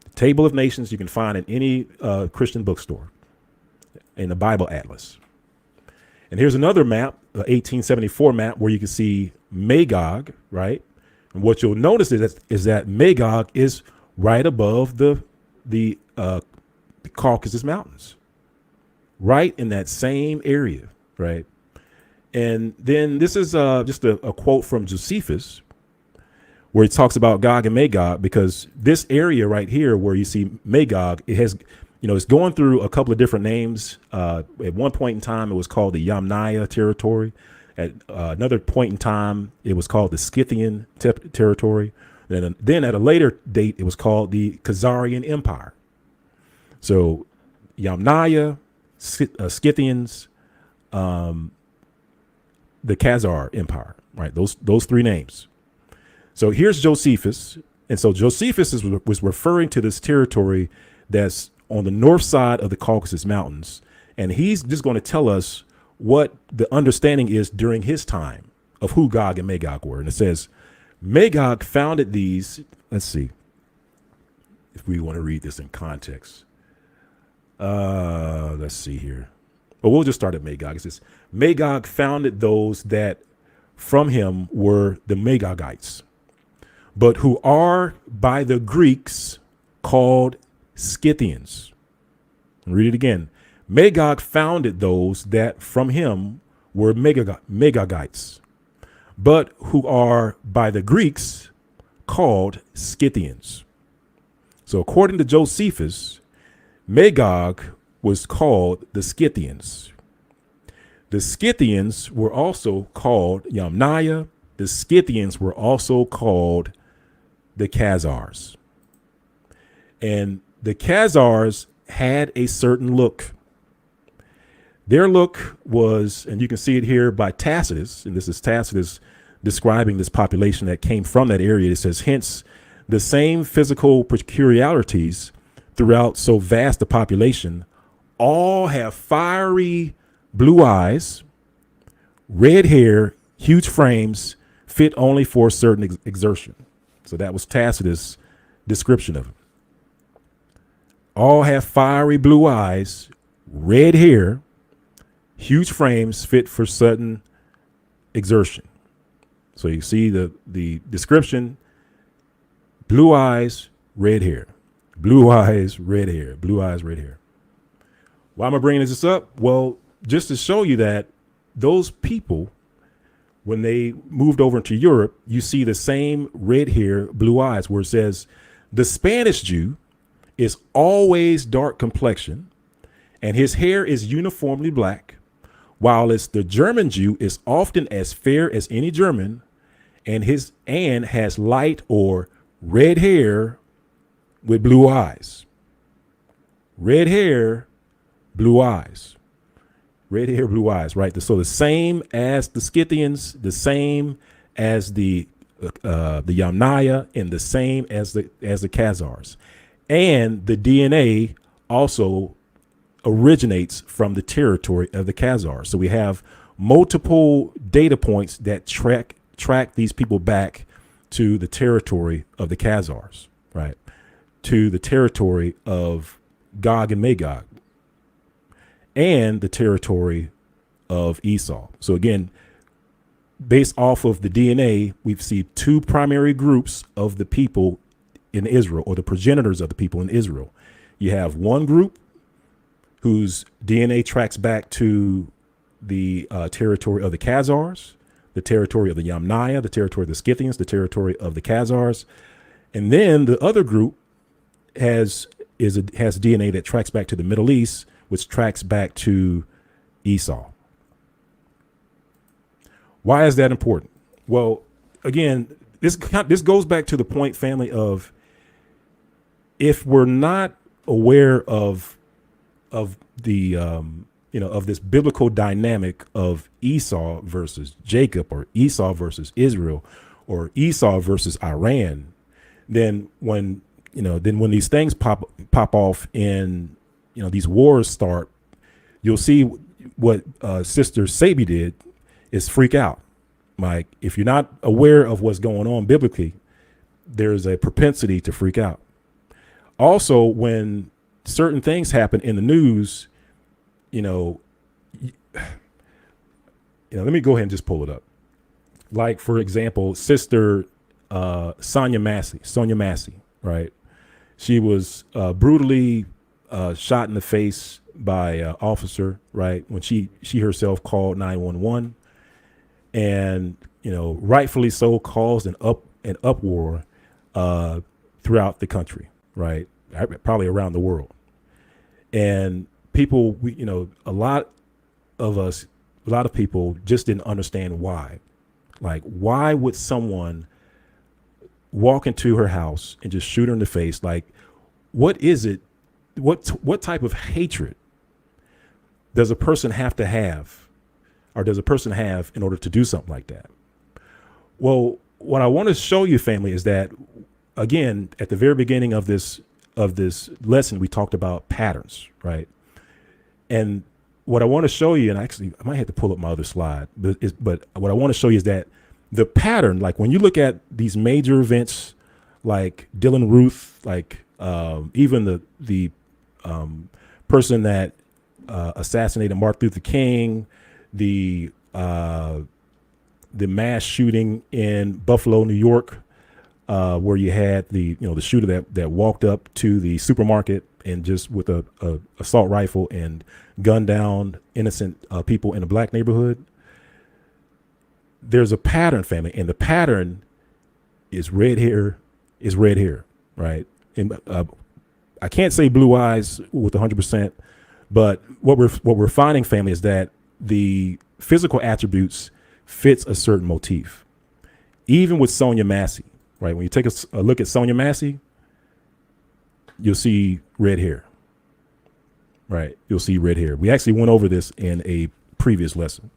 The Table of Nations you can find in any Christian bookstore, in the Bible Atlas. And here's another map, the 1874 map, where you can see Magog, right? And what you'll notice is that Magog is right above the Caucasus Mountains, right in that same area, right? And then this is just a quote from Josephus, where he talks about Gog and Magog, because this area right here where you see Magog, it has, it's going through a couple of different names. At one point in time, it was called the Yamnaya territory. At another point in time, it was called the Scythian territory. Then at a later date, it was called the Khazarian Empire. So Yamnaya, Scythians, the Khazar Empire, right? Those three names. So here's Josephus. And so Josephus was referring to this territory that's on the north side of the Caucasus Mountains. And he's just going to tell us what the understanding is during his time of who Gog and Magog were. And it says, Magog founded these. Let's see if we want to read this in context. Let's see here. But we'll just start at Magog. It says, Magog founded those that from him were the Magogites, but who are by the Greeks called Scythians. Read it again. Magog founded those that from him were Magogites, but who are by the Greeks called Scythians. So according to Josephus, Magog was called the Scythians. The Scythians were also called Yamniah. The Scythians were also called the Khazars. And the Khazars had a certain look. Their look was, and you can see it here by Tacitus, and this is Tacitus describing this population that came from that area. It says, hence, the same physical peculiarities throughout so vast a population, all have fiery blue eyes, red hair, huge frames, fit only for a certain exertion. So that was Tacitus' description of it. All have fiery blue eyes, red hair, huge frames, fit for certain exertion. So you see the description: blue eyes, red hair, blue eyes, red hair, blue eyes, red hair. Why am I bringing this up? Well, just to show you that those people, when they moved over into Europe, you see the same red hair, blue eyes, where it says the Spanish Jew is always dark complexion and his hair is uniformly black, while it's the German Jew is often as fair as any German and has light or red hair with blue eyes. Red hair, blue eyes. Red hair, blue eyes, right? So the same as the Scythians, the same as the Yamniah, and the same as the Khazars. And the DNA also originates from the territory of the Khazars. So we have multiple data points that track these people back to the territory of the Khazars, right? To the territory of Gog and Magog, and the territory of Esau. So again, based off of the DNA, we see two primary groups of the people in Israel, or the progenitors of the people in Israel. You have one group whose DNA tracks back to the territory of the Khazars, the territory of the Yamniah, the territory of the Scythians, the territory of the Khazars. And then the other group has DNA that tracks back to the Middle East, which tracks back to Esau. Why is that important? Well, again, this goes back to the point, family, of if we're not aware of the of this biblical dynamic of Esau versus Jacob, or Esau versus Israel, or Esau versus Iran, then when these things pop off and these wars start, you'll see what Sister Sabi did is freak out. Like, if you're not aware of what's going on biblically, there's a propensity to freak out. Also, when certain things happen in the news, let me go ahead and just pull it up. Like, for example, Sister Sonia Massey, right? She was brutally shot in the face by an officer, right? When she herself called 911, and rightfully so, caused an uproar throughout the country, right? Probably around the world. And people, a lot of people just didn't understand why. Like, why would someone walk into her house and just shoot her in the face? Like, what is it? What type of hatred does a person have to have, or does a person have in order to do something like that? Well, what I want to show you, family, is that, again, at the very beginning of this lesson, we talked about patterns, right? And what I want to show you, and actually I might have to pull up my other slide, but what I want to show you is that the pattern, like when you look at these major events like Dylan Ruth, like even the person that assassinated Martin Luther King, the mass shooting in Buffalo, New York, where you had the shooter that walked up to the supermarket and just with a assault rifle and gunned down innocent people in a black neighborhood. There's a pattern, family, and the pattern is red hair, right? And I can't say blue eyes with 100%, but what we're finding, family, is that the physical attributes fits a certain motif. Even with Sonia Massey, right? When you take a look at Sonia Massey, you'll see red hair, right? You'll see red hair. We actually went over this in a previous lesson,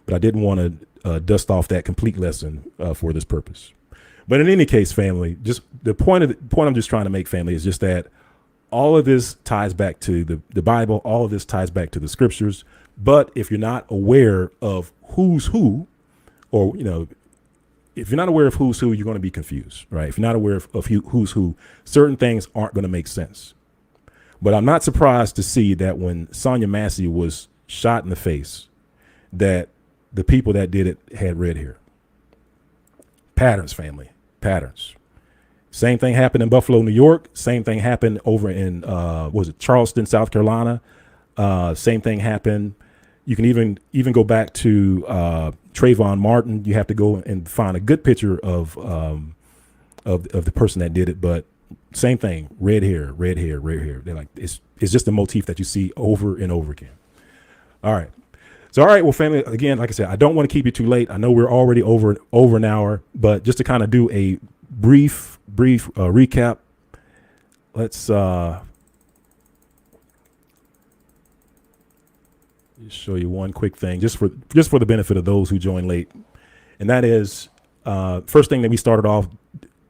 but I didn't want to dust off that complete lesson for this purpose. But in any case, family, just the point I'm just trying to make, family, is just that all of this ties back to the Bible. All of this ties back to the scriptures. But if you're not aware of who's who, or, if you're not aware of who's who, you're going to be confused, right? If you're not aware of who's who, certain things aren't going to make sense. But I'm not surprised to see that when Sonia Massey was shot in the face, that the people that did it had red hair. Patterns, family, patterns. Same thing happened in Buffalo, New York. Same thing happened over in, Charleston, South Carolina. Same thing happened. You can even go back to Trayvon Martin. You have to go and find a good picture of the person that did it. But same thing, red hair. They're like, it's just a motif that you see over and over again. All right. So, all right. Well, family, again, like I said, I don't want to keep you too late. I know we're already over an hour, but just to kind of do a brief recap, let's show you one quick thing just for the benefit of those who join late. And that is, first thing that we started off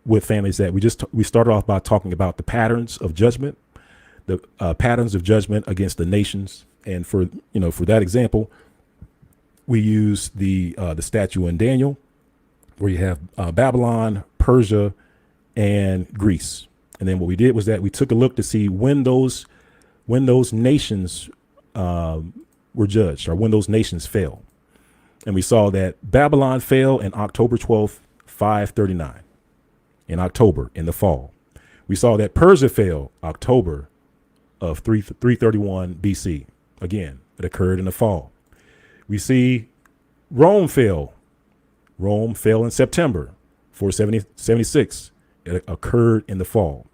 with, family, is that we started off by talking about the patterns of judgment, the patterns of judgment against the nations. And for that example, we use the statue in Daniel, where you have Babylon, Persia, and Greece. And then what we did was that we took a look to see when those nations were judged, or when those nations fell. And we saw that Babylon fell in October 12th, 539, in October, in the fall. We saw that Persia fell October of 331 BC. Again, it occurred in the fall. We see Rome fell. Rome fell in September 476. It occurred in the fall.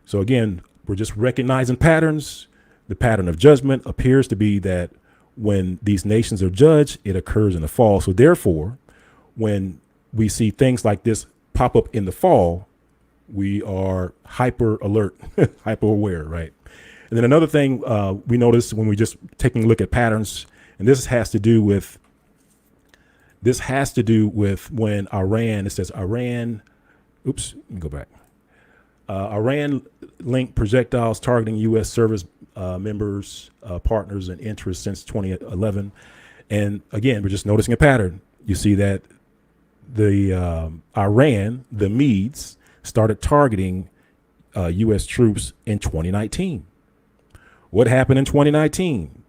So again, we're just recognizing patterns. The pattern of judgment appears to be that when these nations are judged, it occurs in the fall. So therefore, when we see things like this pop up in the fall, we are hyper alert, hyper aware, right? And then another thing we noticed when we just taking a look at patterns, and this has to do with when Iran, it says Iran, oops, let me go back. Iran linked projectiles targeting U.S. service members, partners, and interests since 2011. And again, we're just noticing a pattern. You see that the Iran, the Medes, started targeting U.S. troops in 2019. What happened in 2019?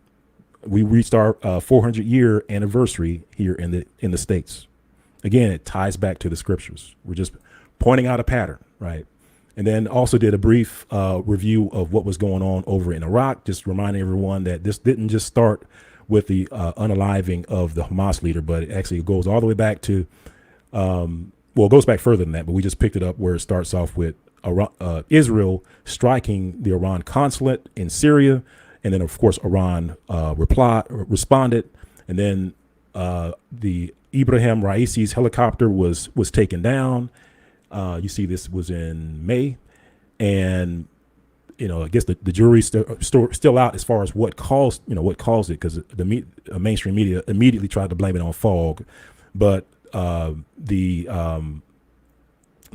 We reached our 400-year anniversary here in the States. Again, it ties back to the scriptures. We're just pointing out a pattern, right? And then also did a brief review of what was going on over in Iraq, just reminding everyone that this didn't just start with the unaliving of the Hamas leader, but it actually goes all the way back to, it goes back further than that, but we just picked it up where it starts off with Israel striking the Iran consulate in Syria. And then, of course, Iran responded. And then the Ibrahim Raisi's helicopter was taken down. You see, this was in May. And, I guess the jury's still out as far as what caused it, because the mainstream media immediately tried to blame it on fog. But the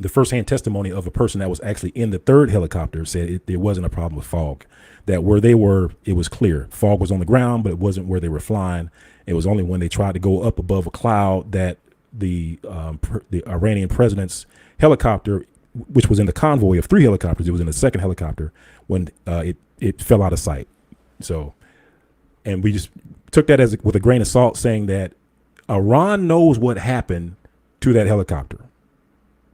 firsthand testimony of a person that was actually in the third helicopter said there wasn't a problem with fog, that where they were, it was clear. Fog was on the ground, but it wasn't where they were flying. It was only when they tried to go up above a cloud that the Iranian president's helicopter, which was in the convoy of 3 helicopters, it was in the second helicopter when it fell out of sight. So, and we just took that with a grain of salt, saying that Iran knows what happened to that helicopter.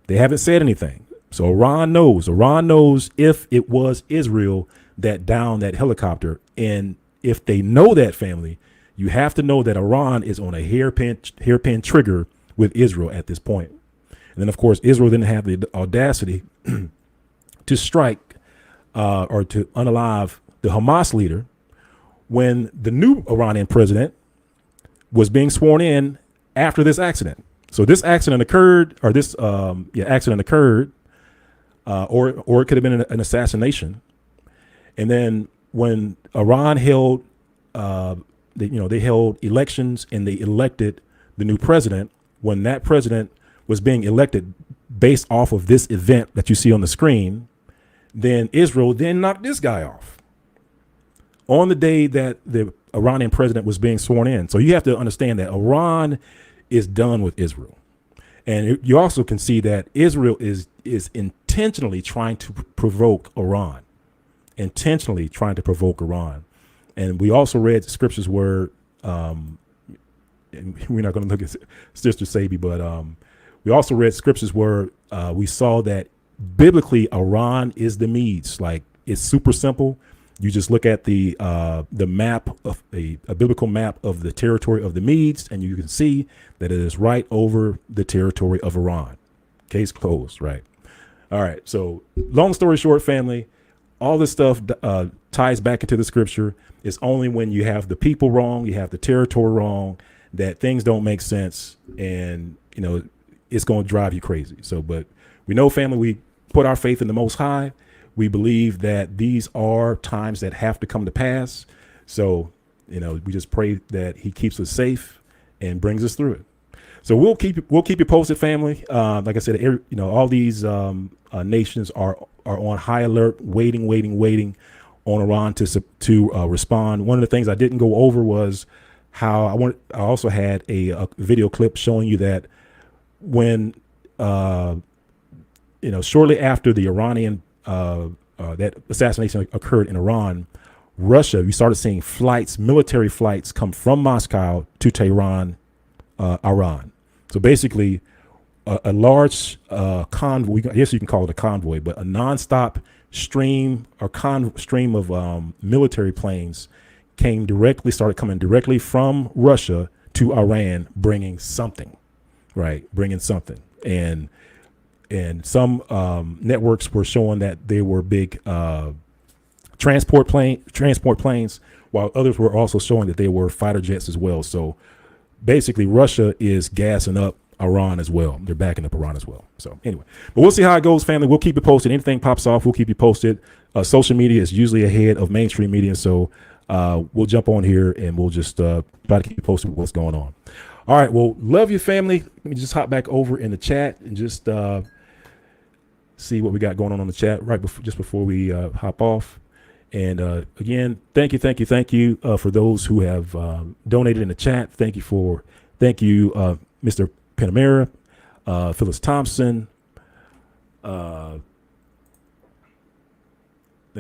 They haven't said anything. So Iran knows. Iran knows if it was Israel that downed that helicopter. And if they know that, family, you have to know that Iran is on a hairpin trigger with Israel at this point. And then, of course, Israel didn't have the audacity to strike or to unalive the Hamas leader when the new Iranian president was being sworn in after this accident. So this accident occurred, or this accident occurred, or it could have been an assassination. And then when Iran held, they held elections and they elected the new president. When that president was being elected based off of this event that you see on the screen, then Israel then knocked this guy off on the day that the Iranian president was being sworn in. So you have to understand that Iran is done with Israel. And you also can see that Israel is intentionally trying to provoke Iran, And we also read scriptures where, and we're not going to look at Sister Sabi, but we also read scriptures where we saw that biblically Iran is the Medes. Like, it's super simple. You just look at the map of a biblical map of the territory of the Medes, and you can see that it is right over the territory of Iran. Case closed, right? All right. So long story short, family, all this stuff ties back into the scripture. It's only when you have the people wrong, you have the territory wrong, that things don't make sense, and it's going to drive you crazy. So, but we know, family, we put our faith in the Most High. We believe that these are times that have to come to pass. So, we just pray that He keeps us safe and brings us through it. So we'll keep you posted, family. Like I said, all these nations are on high alert, waiting on Iran to respond. One of the things I didn't go over was how I also had a video clip showing you that when shortly after the Iranian that assassination occurred in Iran, Russia, we started seeing military flights come from Moscow to Tehran, Iran. So basically, a large convoy, I guess you can call it a convoy, but a nonstop stream of military planes started coming directly from Russia to Iran, bringing something. And some networks were showing that they were big transport planes, while others were also showing that they were fighter jets as well. So basically, Russia is gassing up Iran as well. They're backing up Iran as well. So anyway, but we'll see how it goes, family. We'll keep you posted. Anything pops off, we'll keep you posted. Social media is usually ahead of mainstream media, so we'll jump on here and we'll just try to keep you posted with what's going on. All right. Well, love you, family. Let me just hop back over in the chat and just see what we got going on the chat just before we hop off. And again, thank you for those who have donated in the chat. Thank you, Mr. Panamera, Phyllis Thompson. Thank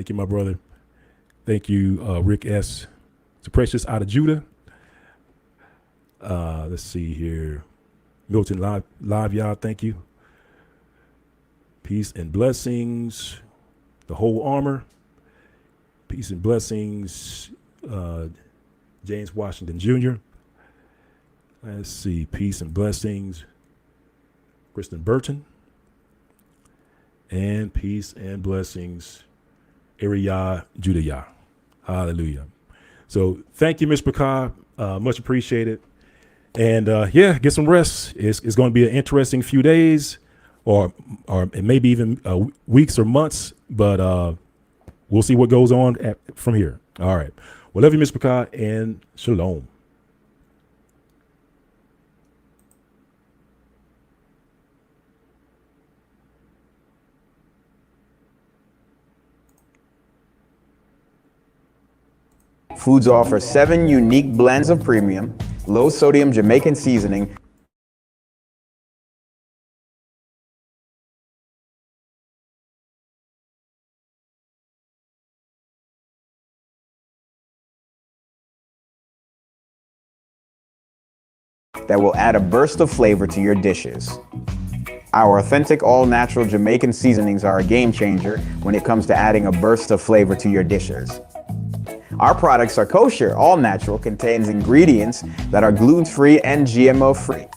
you, my brother. Thank you, Rick S. It's Precious out of Judah. Let's see here. Milton Live, y'all. Thank you. Peace and blessings. The whole armor. Peace and blessings. James Washington Jr. Let's see. Peace and blessings. Kristen Burton. And peace and blessings. Ariya Judayah. Hallelujah. So thank you, Ms. Bakar. Much appreciated. And get some rest. It's going to be an interesting few days, or maybe even weeks or months, but we'll see what goes on from here. All right. Well, love you, Ms. Bakar, and shalom. Foods offer 7 unique blends of premium, low-sodium Jamaican seasoning that will add a burst of flavor to your dishes. Our authentic, all-natural Jamaican seasonings are a game changer when it comes to adding a burst of flavor to your dishes. Our products are kosher, all-natural, contains ingredients that are gluten-free and GMO-free.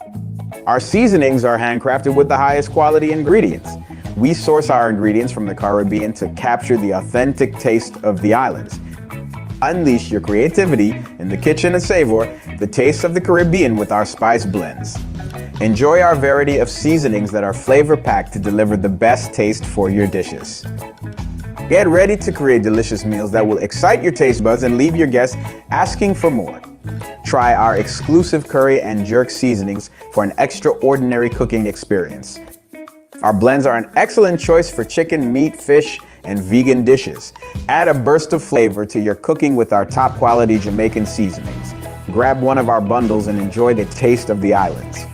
Our seasonings are handcrafted with the highest quality ingredients. We source our ingredients from the Caribbean to capture the authentic taste of the islands. Unleash your creativity in the kitchen and savor the taste of the Caribbean with our spice blends. Enjoy our variety of seasonings that are flavor-packed to deliver the best taste for your dishes. Get ready to create delicious meals that will excite your taste buds and leave your guests asking for more. Try our exclusive curry and jerk seasonings for an extraordinary cooking experience. Our blends are an excellent choice for chicken, meat, fish, and vegan dishes. Add a burst of flavor to your cooking with our top quality Jamaican seasonings. Grab one of our bundles and enjoy the taste of the islands.